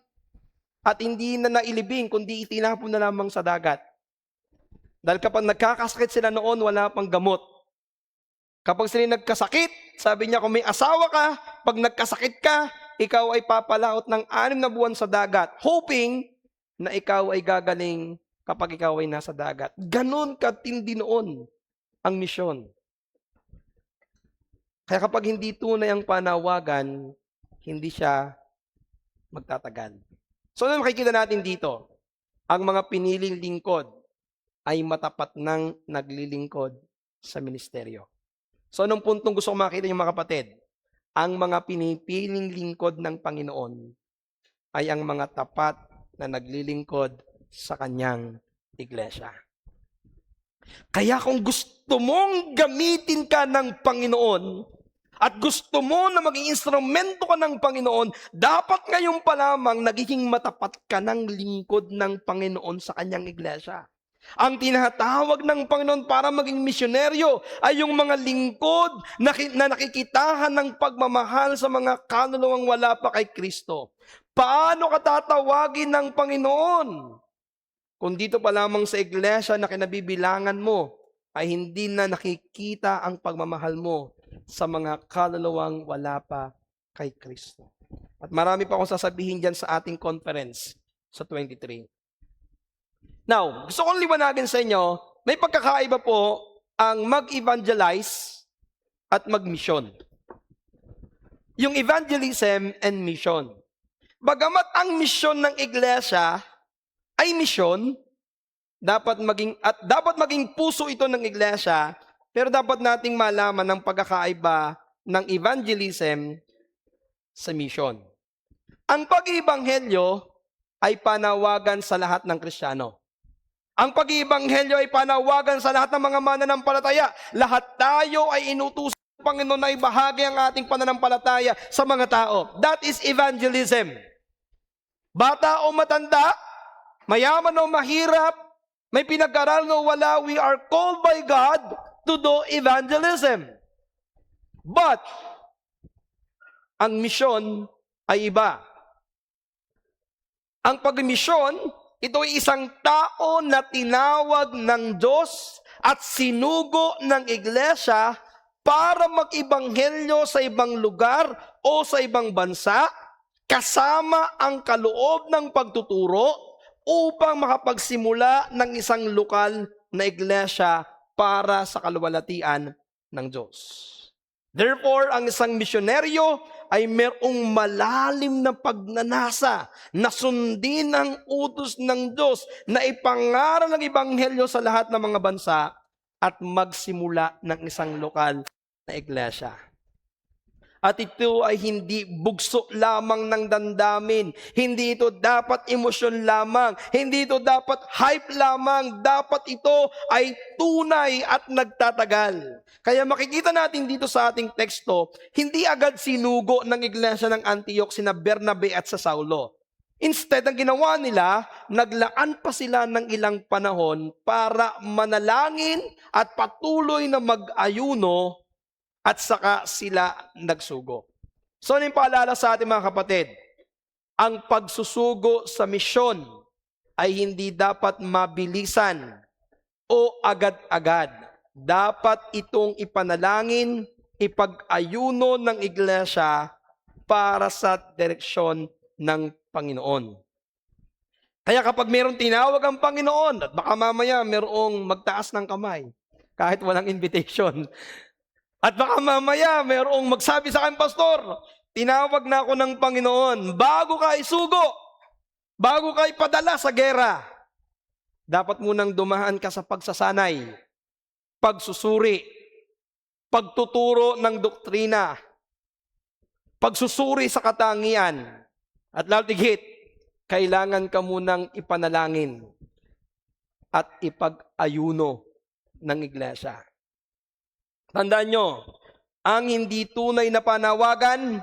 at hindi na nailibing, kundi itinapon na lamang sa dagat. Dahil kapag nagkakasakit sila noon, wala pang gamot. Kapag sila nagkasakit, sabi niya, kung may asawa ka, pag nagkasakit ka, ikaw ay papalaot ng 6 na buwan sa dagat, hoping na ikaw ay gagaling kapag ikaw ay nasa dagat. Ganon katindi noon ang misyon. Kaya kapag hindi tunay ang panawagan, hindi siya magtatagal. So ano makikita natin dito? Ang mga piniling lingkod ay matapat ng naglilingkod sa ministeryo. So anong puntong gusto ko makita niyo mga kapatid? Ang mga pinipiling lingkod ng Panginoon ay ang mga tapat na naglilingkod sa kanyang iglesia. Kaya kung gusto mong gamitin ka ng Panginoon at gusto mo na maging instrumento ka ng Panginoon, dapat ngayon pa lamang nagiging matapat ka ng lingkod ng Panginoon sa kanyang iglesia. Ang tinatawag ng Panginoon para maging misyonaryo ay yung mga lingkod na nakikitahan ng pagmamahal sa mga kaluluwang wala pa kay Kristo. Paano ka tatawagin ng Panginoon? Kung dito pa lamang sa iglesia na kinabibilangan mo, ay hindi na nakikita ang pagmamahal mo sa mga kaluluwang wala pa kay Kristo. At marami pa akong sasabihin dyan sa ating conference sa 23. Now, gusto kong liwanagin sa inyo, may pagkakaiba po ang mag-evangelize at mag-mission. Yung evangelism and mission. Bagamat ang mission ng iglesia ay mission, dapat maging puso ito ng iglesia, pero dapat nating malaman ang pagkakaiba ng evangelism sa mission. Ang pag-iibanghelyo ay panawagan sa lahat ng Kristiyano. Ang pag-iibanghelyo ay panawagan sa lahat ng mga mananampalataya. Lahat tayo ay inutusan ng Panginoon na ibahagi ang ating pananampalataya sa mga tao. That is evangelism. Bata o matanda, mayaman o mahirap, may pinag-aral o wala, we are called by God to do evangelism. But, ang misyon ay iba. Ang pag-misyon, ito ay isang tao na tinawag ng Diyos at sinugo ng iglesia para mag-ibanghelyo sa ibang lugar o sa ibang bansa, kasama ang kaloob ng pagtuturo upang makapagsimula ng isang lokal na iglesia para sa kaluwalhatian ng Diyos. Therefore, ang isang misyonaryo ay mayroong malalim na pagnanasa na sundin ang utos ng Diyos na ipangaral ng ebanghelyo sa lahat ng mga bansa at magsimula ng isang lokal na iglesia. At ito ay hindi bugso lamang ng damdamin. Hindi ito dapat emosyon lamang. Hindi ito dapat hype lamang. Dapat ito ay tunay at nagtatagal. Kaya makikita natin dito sa ating teksto, hindi agad sinugo ng iglesia ng Antioch sina Bernabe at sa Saulo. Instead, ang ginawa nila, naglaan pa sila ng ilang panahon para manalangin at patuloy na mag-ayuno at saka sila nagsugo. So, ano yung paalala sa ating mga kapatid? Ang pagsusugo sa misyon ay hindi dapat mabilisan o agad-agad. Dapat itong ipanalangin, ipag-ayuno ng iglesia para sa direksyon ng Panginoon. Kaya kapag mayroong tinawag ang Panginoon, at baka mamaya mayroong magtaas ng kamay, kahit walang invitation, at baka mamaya mayroong magsabi sa akin, Pastor, tinawag na ako ng Panginoon, bago ka isugo, bago ka ipadala sa gera, dapat munang dumaan ka sa pagsasanay, pagsusuri, pagtuturo ng doktrina, pagsusuri sa katangian, at lalo tigit, kailangan ka munang ipanalangin at ipag-ayuno ng iglesia. Tandaan nyo, ang hindi tunay na panawagan,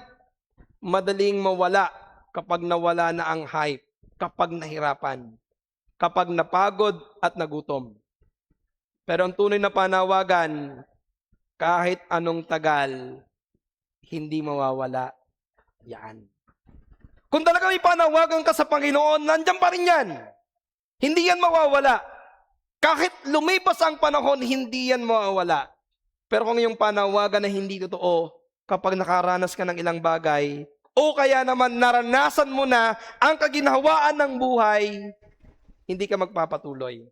madaling mawala kapag nawala na ang hype, kapag nahirapan, kapag napagod at nagutom. Pero ang tunay na panawagan, kahit anong tagal, hindi mawawala yan. Kung talaga may panawagan ka sa Panginoon, nandiyan pa rin yan. Hindi yan mawawala. Kahit lumipas ang panahon, hindi yan mawawala. Pero kung yung panawagan na hindi totoo, kapag nakaranas ka ng ilang bagay, o kaya naman naranasan mo na ang kaginhawaan ng buhay, hindi ka magpapatuloy.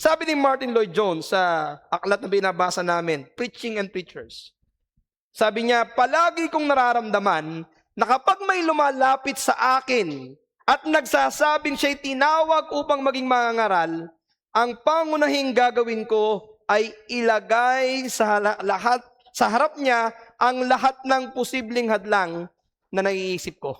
Sabi ni Martin Lloyd-Jones sa aklat na binabasa namin, Preaching and Preachers, sabi niya, palagi kong nararamdaman na kapag may lumalapit sa akin at nagsasabing siya'y tinawag upang maging mangangaral, ang pangunahing gagawin ko ay ilagay sa harap niya ang lahat ng posibleng hadlang na naiisip ko.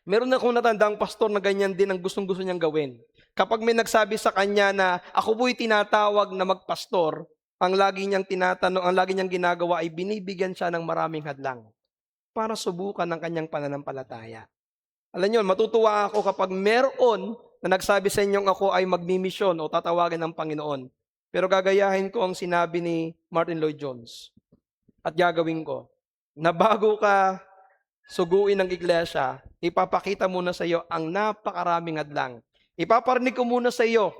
Meron akong natandang pastor na ganyan din ang gustong-gusto niyang gawin. Kapag may nagsabi sa kanya na ako po'y tinatawag na magpastor, ang lagi niyang tinatanong, ang lagi niyang ginagawa ay binibigyan siya ng maraming hadlang para subukan ang kanyang pananampalataya. Alam niyo, matutuwa ako kapag meron na nagsabi sa inyong ako ay magmimisyon o tatawagin ng Panginoon. Pero gagayahin ko ang sinabi ni Martin Lloyd-Jones. At gagawin ko, na bago ka suguin ng iglesia, ipapakita muna sa iyo ang napakaraming hadlang. Ipaparinig ko muna sa iyo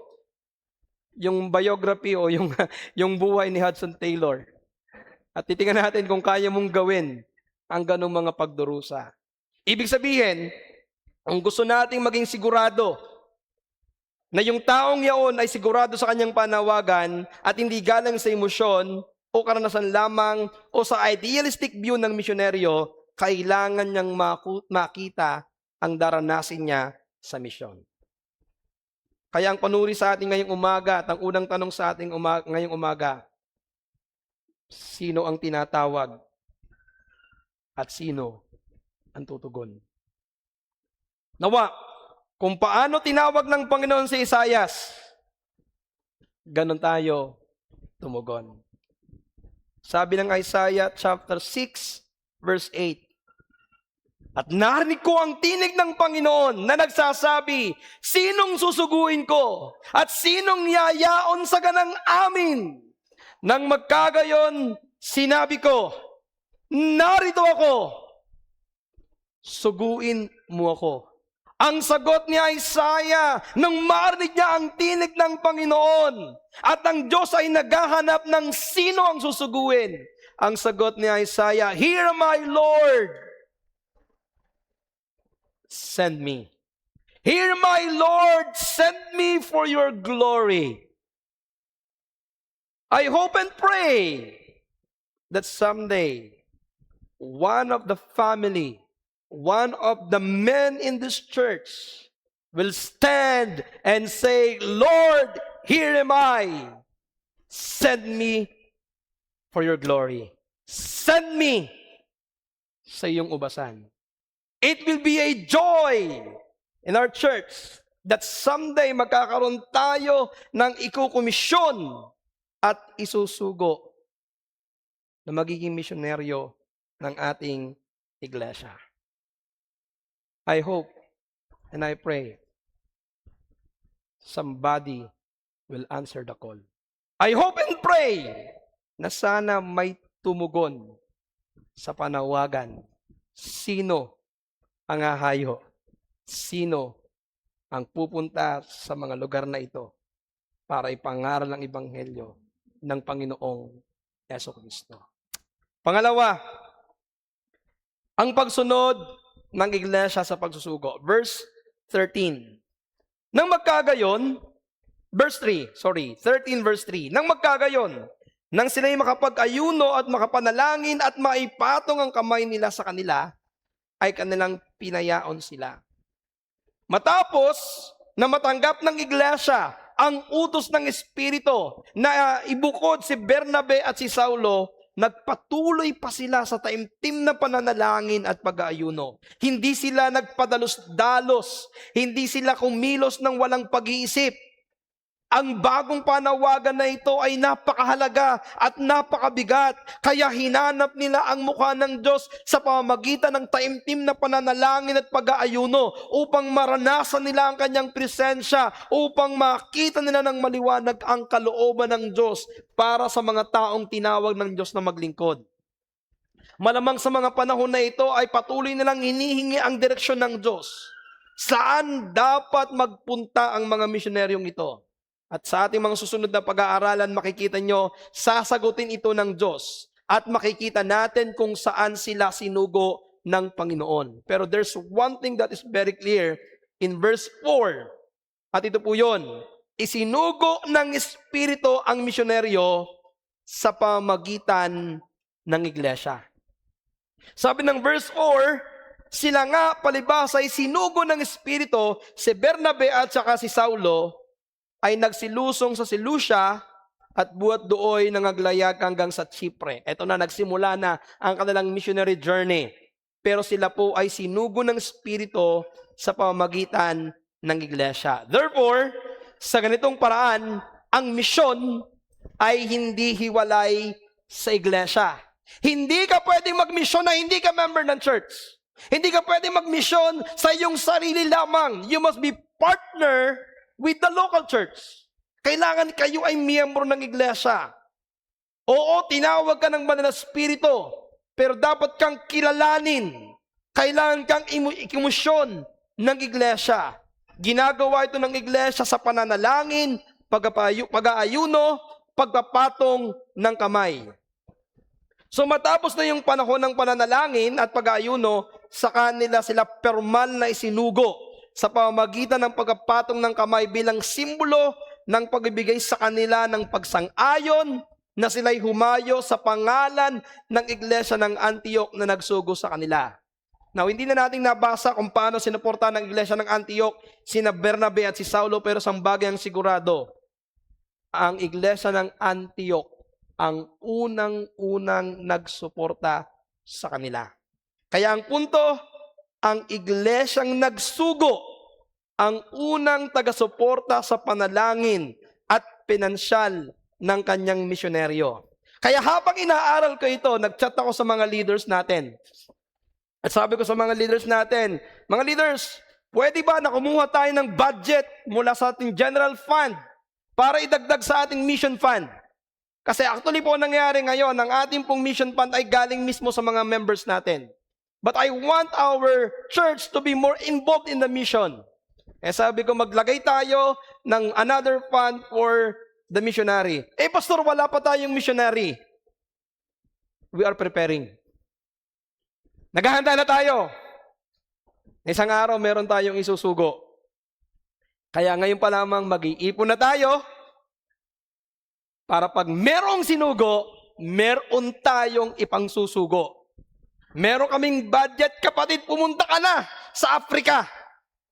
yung biography o yung buhay ni Hudson Taylor. At titingnan natin kung kaya mong gawin ang ganong mga pagdurusa. Ibig sabihin, kung gusto nating maging sigurado na yung taong yaon ay sigurado sa kanyang panawagan at hindi galang sa emosyon o karanasan lamang o sa idealistic view ng misyonaryo, kailangan niyang makita ang daranasin niya sa misyon. Kaya ang panuri sa ating ngayong umaga at ang unang tanong sa ating ngayong umaga, sino ang tinatawag at sino ang tutugon? Nawa, kung paano tinawag ng Panginoon si Isaias, ganon tayo tumugon. Sabi ng Isaiah chapter 6, verse 8, at narinig ko ang tinig ng Panginoon na nagsasabi, sinong susuguin ko at sinong yayaon sa ganang amin? Nang magkagayon, sinabi ko, narito ako, suguin mo ako. Ang sagot ni Isaiah nang marinig niya ang tinig ng Panginoon at ang Diyos ay naghahanap ng sino ang susuguin. Ang sagot ni Isaiah, here my Lord, send me. Here my Lord, send me for your glory. I hope and pray that someday one of the family, one of the men in this church will stand and say, Lord, here am I. Send me for your glory. Send me sa iyong ubasan. It will be a joy in our church that someday magkakaroon tayo ng ikukomisyon at isusugo na magiging misyonaryo ng ating iglesia. I hope and I pray somebody will answer the call. I hope and pray na sana may tumugon sa panawagan. Sino ang hahayo? Sino ang pupunta sa mga lugar na ito para ipangaral ang ebanghelyo ng Panginoong Jesucristo? Pangalawa, ang pagsunod ng iglesia sa pagsusugo. Verse 13. Nang magkagayon, verse 3. Nang magkagayon, nang sila'y makapag-ayuno at makapanalangin at maipatong ang kamay nila sa kanila, ay kanilang pinayaon sila. Matapos na matanggap ng iglesia ang utos ng Espiritu na ibukod si Bernabe at si Saulo, nagpatuloy pa sila sa taimtim na pananalangin at pag-aayuno. Hindi sila nagpadalos-dalos, hindi sila kumilos ng walang pag-iisip. Ang bagong panawagan na ito ay napakahalaga at napakabigat. Kaya hinanap nila ang mukha ng Diyos sa pamamagitan ng taimtim na pananalangin at pag-aayuno upang maranasan nila ang kanyang presensya, upang makita nila ng maliwanag ang kalooban ng Diyos para sa mga taong tinawag ng Diyos na maglingkod. Malamang sa mga panahon na ito ay patuloy nilang hinihingi ang direksyon ng Diyos. Saan dapat magpunta ang mga misyonaryong ito? At sa ating mga susunod na pag-aaralan, makikita nyo, sasagutin ito ng Diyos. At makikita natin kung saan sila sinugo ng Panginoon. Pero there's one thing that is very clear in verse 4. At ito po yun. Isinugo ng Espiritu ang misyonaryo sa pamagitan ng iglesia. Sabi ng verse 4, sila nga palibhasa ay sinugo ng Espiritu, si Bernabe at saka si Saulo, ay nagsilusong sa Seleucia at buhat dooy nangaglayag hanggang sa Chipre. Ito na, nagsimula na ang kanilang missionary journey. Pero sila po ay sinugo ng Espiritu sa pamamagitan ng iglesia. Therefore, sa ganitong paraan, ang misyon ay hindi hiwalay sa iglesia. Hindi ka pwedeng magmisyon na hindi ka member ng church. Hindi ka pwedeng magmisyon sa iyong sarili lamang. You must be partner with the local church. Kailangan kayo ay miyembro ng iglesia. Oo, tinawag ka ng banal na espiritu, pero dapat kang kilalanin. Kailangan kang ikimusyon ng iglesia. Ginagawa ito ng iglesia sa pananalangin, pag-aayuno, pagpapatong ng kamay. So matapos na yung panahon ng pananalangin at pag-aayuno, sa kanila sila permal na isinugo sa pamamagitan ng pagpapatong ng kamay bilang simbolo ng pagbibigay sa kanila ng pagsang-ayon na sila'y humayo sa pangalan ng iglesia ng Antioch na nagsugo sa kanila. Now, hindi na natin nabasa kung paano sinuporta ng iglesia ng Antioch sina Bernabe at si Saulo, pero isang bagay ang sigurado. Ang iglesia ng Antioch ang unang-unang nagsuporta sa kanila. Kaya ang punto, ang iglesyang nagsugo ang unang taga-suporta sa panalangin at pinansyal ng kanyang misyonaryo. Kaya habang inaaral ko ito, nag-chat ako sa mga leaders natin. At sabi ko sa mga leaders natin, mga leaders, pwede ba na kumuha tayo ng budget mula sa ating general fund para idagdag sa ating mission fund? Kasi actually po nangyari ngayon, ang ating pong mission fund ay galing mismo sa mga members natin. But I want our church to be more involved in the mission. Eh sabi ko, maglagay tayo ng another fund for the missionary. Eh pastor, wala pa tayong missionary. We are preparing. Naghahanda na tayo. Isang araw, meron tayong isusugo. Kaya ngayon pa lamang mag-iipon na tayo para pag merong sinugo, meron tayong ipangsusugo. Meron kaming budget, kapatid, pumunta ka na sa Africa.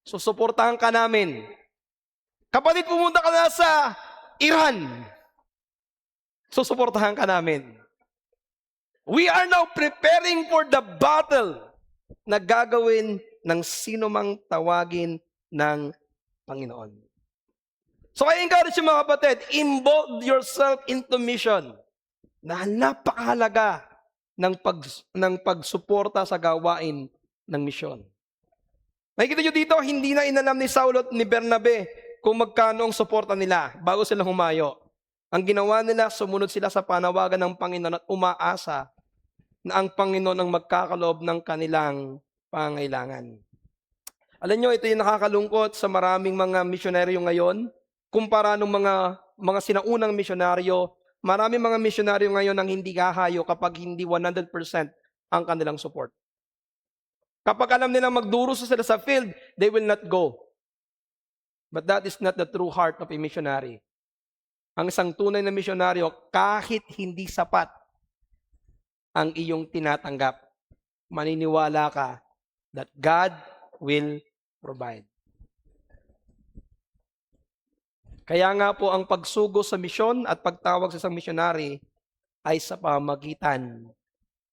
Susuportahan ka namin. Kapatid, pumunta ka na sa Iran. Susuportahan ka namin. We are now preparing for the battle na gagawin ng sino mang tawagin ng Panginoon. So I encourage you mga kapatid, involve yourself into mission na napakahalaga ng pagsuporta sa gawain ng misyon. Nakikita nyo dito, hindi na inalam ni Saulo at ni Bernabe kung magkano ang suporta nila bago sila humayo. Ang ginawa nila, sumunod sila sa panawagan ng Panginoon at umaasa na ang Panginoon ang magkakaloob ng kanilang pangailangan. Alam nyo, ito yung nakakalungkot sa maraming mga misyonaryo ngayon. Kumpara ng mga sinaunang misyonaryo, maraming mga misyonaryo ngayon ang hindi hahayo kapag hindi 100% ang kanilang support. Kapag alam nilang magdurusa sila sa field, they will not go. But that is not the true heart of a missionary. Ang isang tunay na misyonaryo, kahit hindi sapat ang iyong tinatanggap, maniniwala ka that God will provide. Kaya nga po ang pagsugo sa misyon at pagtawag sa isang misyonary ay sa pamagitan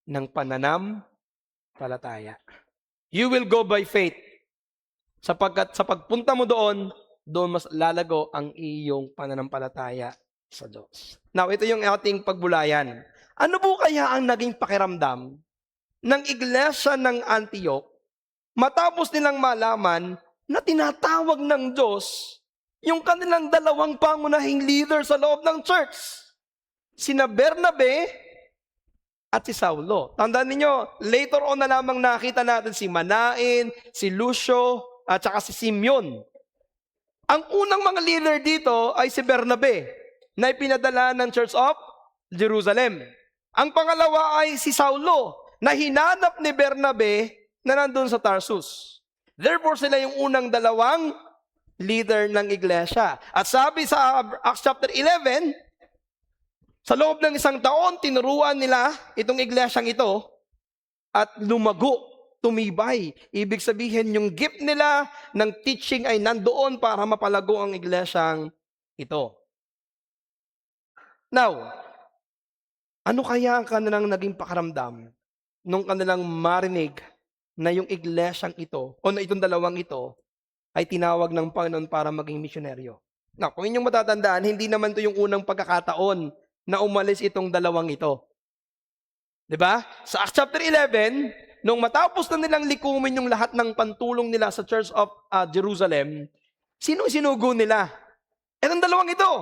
ng pananampalataya. You will go by faith. Sapagkat sa pagpunta mo doon mas lalago ang iyong pananampalataya sa Diyos. Now, ito yung ating pagbulayan. Ano po kaya ang naging pakiramdam ng iglesia ng Antioch matapos nilang malaman na tinatawag ng Diyos yung kanilang dalawang pangunahing leader sa loob ng church? Sina Bernabe at si Saulo. Tandaan ninyo, later on na lamang nakita natin si Manaen, si Lucio, at saka si Simeon. Ang unang mga leader dito ay si Bernabe, na ipinadala ng Church of Jerusalem. Ang pangalawa ay si Saulo, na hinanap ni Bernabe na nandun sa Tarsus. Therefore, sila yung unang dalawang leader ng iglesia. At sabi sa Acts chapter 11, sa loob ng isang taon, tinuruan nila itong iglesyang ito at lumago, tumibay. Ibig sabihin, yung gift nila ng teaching ay nandoon para mapalago ang iglesyang ito. Now, ano kaya ang kanilang naging pakaramdam nung kanilang marinig na yung iglesyang ito, o na itong dalawang ito, ay tinawag ng Panginoon para maging misyonaryo? Now, kung inyong matatandaan, hindi naman ito yung unang pagkakataon na umalis itong dalawang ito. Diba? Sa Acts chapter 11, nung matapos na nilang likumin yung lahat ng pantulong nila sa Church of Jerusalem, sinong sinugo nila? Itong dalawang ito.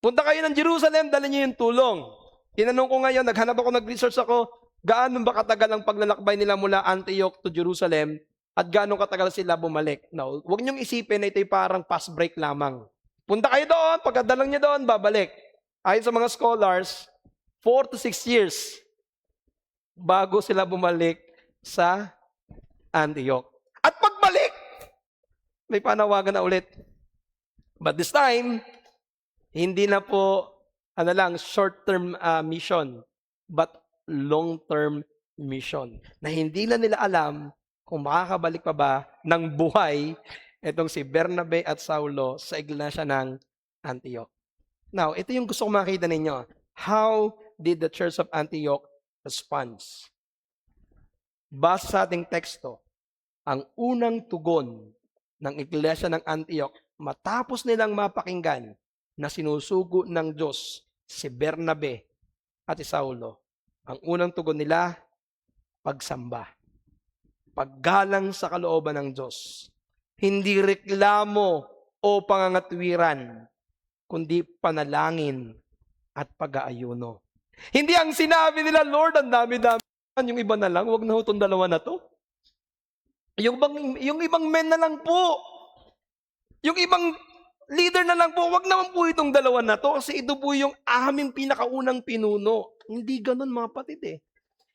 Punta kayo ng Jerusalem, dala niyo yung tulong. Tinanong ko ngayon, nag-research ako, gaano ba katagal ang paglalakbay nila mula Antioch to Jerusalem at gaano katagal sila bumalik? Now, huwag niyong isipin na ito'y parang fast break lamang. Punta kayo doon, pagkadalang niyo doon, babalik. Ayon sa mga scholars, 4 to 6 years bago sila bumalik sa Antioch. At pagbalik, may panawagan na ulit. But this time, hindi na po short-term mission, but long-term mission. Na hindi na nila alam kung makakabalik pa ba ng buhay itong si Bernabe at Saulo sa iglesia ng Antioch. Now, ito yung gusto ko makita ninyo. How did the Church of Antioch respond? Base sa ating teksto, ang unang tugon ng iglesia ng Antioch matapos nilang mapakinggan na sinusugo ng Diyos si Bernabe at si Saulo, ang unang tugon nila, pagsamba. Paggalang sa kalooban ng Diyos. Hindi reklamo o pangangatwiran, kundi panalangin at pag-aayuno. Hindi ang sinabi nila, Lord, ang dami-dami. Yung iba na lang, wag na itong dalawa na to. Yung ibang men na lang po. Yung ibang leader na lang po, wag naman po itong dalawa na to kasi ito po yung aming pinakaunang pinuno. Hindi ganun mga patid eh.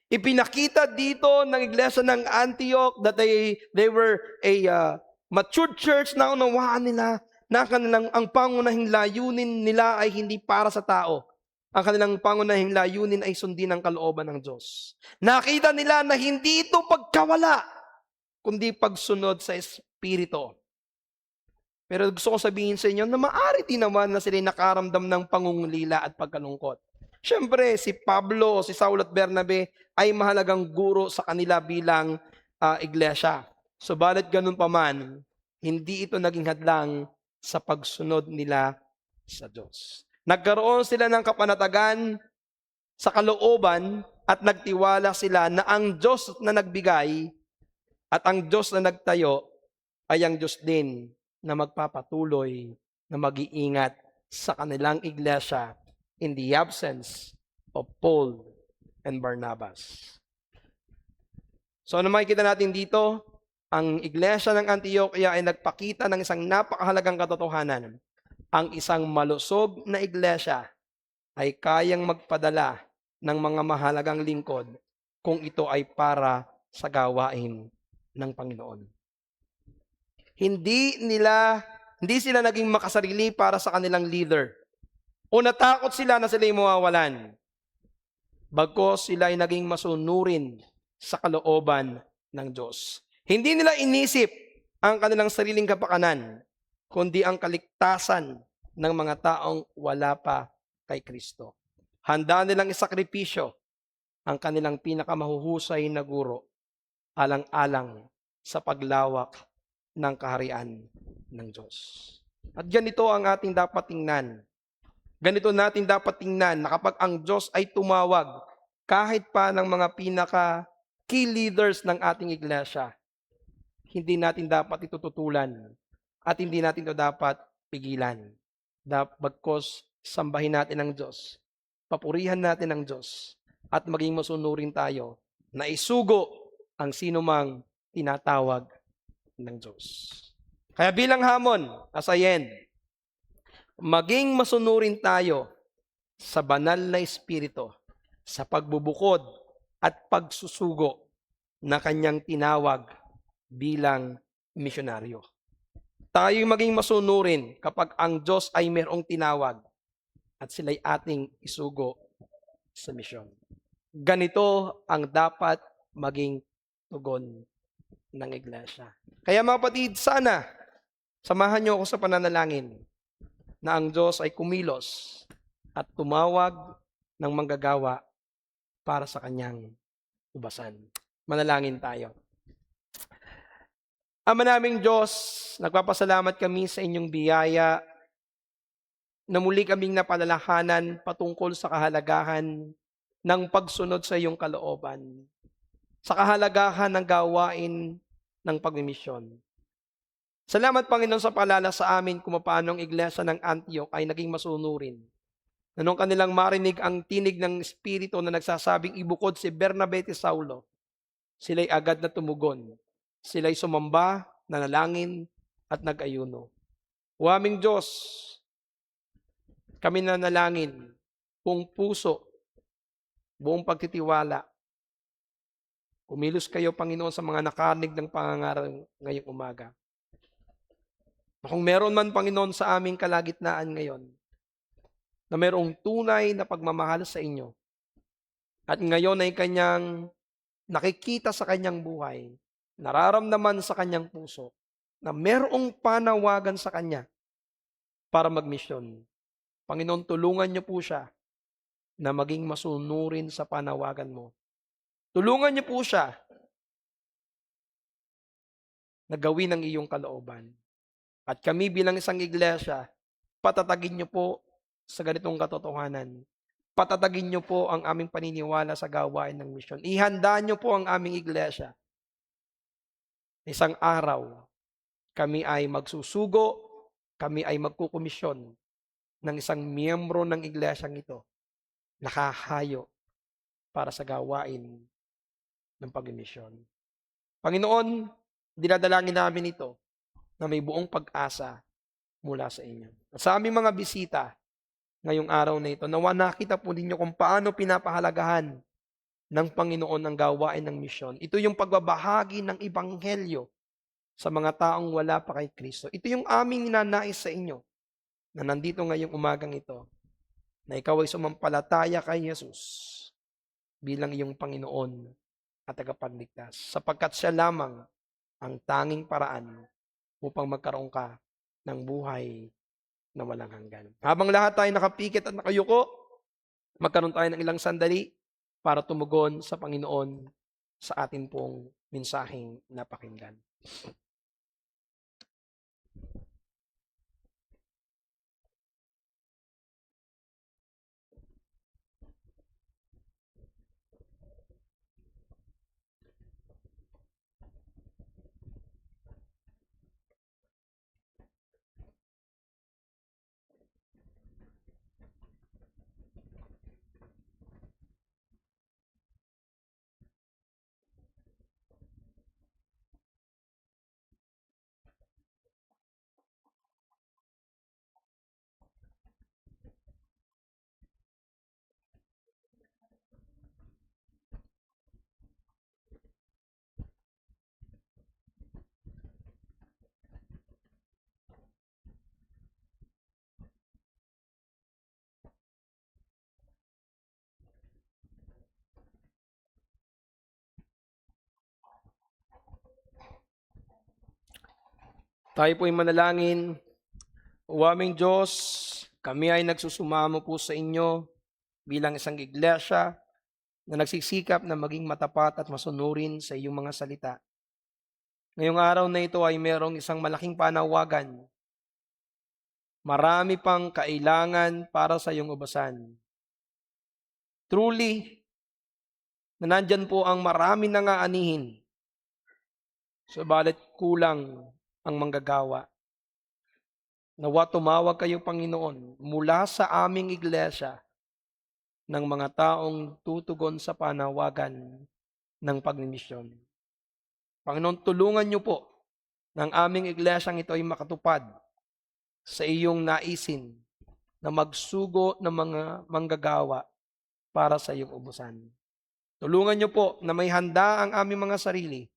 Ipinakita dito ng iglesia ng Antioch that they were a matured church na unawaan nila na ang pangunahing layunin nila ay hindi para sa tao. Ang kanilang pangunahing layunin ay sundin ang kalooban ng Diyos. Nakita nila na hindi ito pagkawala, kundi pagsunod sa Espiritu. Pero gusto ko sabihin sa inyo na maaari din naman na sila nakaramdam ng pangungulila at pagkalungkot. Siyempre, si Pablo, si Saulo at Bernabe ay mahalagang guro sa kanila bilang iglesia. Subalit ganun pa man, hindi ito naging hadlang sa pagsunod nila sa Diyos. Nagkaroon sila ng kapanatagan sa kalooban at nagtiwala sila na ang Diyos na nagbigay at ang Diyos na nagtayo ay ang Diyos din na magpapatuloy na mag-iingat sa kanilang iglesia in the absence of Paul and Barnabas. So ano makikita natin dito? Ang iglesia ng Antioquia ay nagpakita ng isang napakahalagang katotohanan. Ang isang malusog na iglesia ay kayang magpadala ng mga mahalagang lingkod kung ito ay para sa gawain ng Panginoon. Hindi sila naging makasarili para sa kanilang leader. O natakot sila na sila ay mawawalan. Bagkus sila ay naging masunurin sa kalooban ng Diyos. Hindi nila inisip ang kanilang sariling kapakanan, kundi ang kaligtasan ng mga taong wala pa kay Kristo. Handa nilang isakripisyo ang kanilang pinakamahuhusay na guro, alang-alang sa paglawak ng kaharian ng Diyos. At ganito ang ating dapat tingnan. Ganito natin dapat tingnan na kapag ang Diyos ay tumawag, kahit pa ng mga pinaka-key leaders ng ating iglesia, hindi natin dapat ito tutulan at hindi natin ito dapat pigilan. Bagkus sambahin natin ang Diyos, papurihan natin ang Diyos, at maging masunurin tayo na isugo ang sinumang tinatawag ng Diyos. Kaya bilang hamon, as I end, maging masunurin tayo sa banal na Espiritu, sa pagbubukod at pagsusugo na kanyang tinawag bilang misyonaryo. Tayo maging masunurin kapag ang Diyos ay mayroong tinawag at sila'y ating isugo sa misyon. Ganito ang dapat maging tugon ng iglesia. Kaya mga kapatid, sana samahan niyo ako sa pananalangin na ang Diyos ay kumilos at tumawag ng manggagawa para sa kanyang ubasan. Manalangin tayo. Ama naming Diyos, nagpapasalamat kami sa inyong biyaya na muli kaming napalalahanan patungkol sa kahalagahan ng pagsunod sa iyong kalooban, sa kahalagahan ng gawain ng pagmimisyon. Salamat, Panginoon, sa paalala sa amin kung paano ang iglesia ng Antioch ay naging masunurin. Na nung kanilang marinig ang tinig ng Espiritu na nagsasabing ibukod si Bernabe at Saulo, sila'y agad na tumugon. Sila'y sumamba, nanalangin, at nag-ayuno. O aming Diyos, kami nanalangin, buong puso, buong pagtitiwala. Kumilos kayo, Panginoon, sa mga nakarinig ng pangangaral ngayong umaga. Kung meron man, Panginoon, sa aming kalagitnaan ngayon, na mayroong tunay na pagmamahal sa inyo, at ngayon ay kanyang nakikita sa kanyang buhay, nararamdaman sa kanyang puso, na mayroong panawagan sa kanya para magmisyon. Panginoon, tulungan niyo po siya na maging masunurin sa panawagan mo. Tulungan niyo po siya na gawin ang iyong kalooban. At kami bilang isang iglesia, patatagin niyo po sa ganitong katotohanan. Patatagin niyo po ang aming paniniwala sa gawain ng misyon. Ihanda niyo po ang aming iglesia. Isang araw, kami ay magsusugo, kami ay magkukomisyon ng isang miyembro ng iglesyang ito, nakahayo para sa gawain ng pagmisyon. Panginoon, dinadalangin namin ito na may buong pag-asa mula sa inyo. At sa aming mga bisita ngayong araw na ito, nawa nakita po ninyo kung paano pinapahalagahan ng Panginoon ang gawain ng misyon. Ito yung pagbabahagi ng ebanghelyo sa mga taong wala pa kay Kristo. Ito yung aming ninanais sa inyo na nandito ngayong umagang ito, na ikaw ay sumampalataya kay Jesus bilang iyong Panginoon at tagapagligtas, sapagkat siya lamang ang tanging paraan upang magkaroon ka ng buhay na walang hanggan. Habang lahat tayo nakapikit at nakayuko, magkaroon tayo ng ilang sandali para tumugon sa Panginoon sa atin pong mensaheng napakinggan. Tayo po'y manalangin. O aming Diyos, kami ay nagsusumamo po sa inyo bilang isang iglesia na nagsisikap na maging matapat at masunurin sa iyong mga salita. Ngayong araw na ito ay merong isang malaking panawagan. Marami pang kailangan para sa iyong ubasan. Truly, na nandyan po ang marami nang aanihin. Subalit kulang ang manggagawa. Nawa tumawag kayo, Panginoon, mula sa aming iglesia ng mga taong tutugon sa panawagan ng pagmimisyon. Panginoon, tulungan niyo po ng aming iglesyang ito ay makatupad sa iyong naisin na magsugo ng mga manggagawa para sa iyong ubusan. Tulungan niyo po na may handa ang aming mga sarili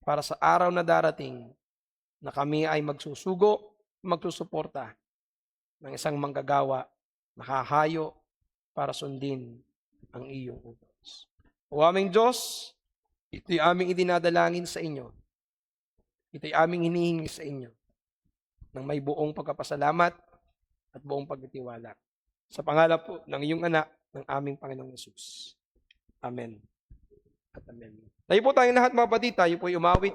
para sa araw na darating na kami ay magsusugo, magsusuporta ng isang manggagawa na hahayo para sundin ang iyong utos. O aming Diyos, ito'y aming idinadalangin sa inyo. Ito'y aming hinihingi sa inyo ng may buong pagpapasalamat at buong pagtitiwala. Sa pangalan po ng iyong anak, ng aming Panginoong Yesus. Amen. At amen. Tayo po tayong lahat, mga kapatid, tayo po'y umawit.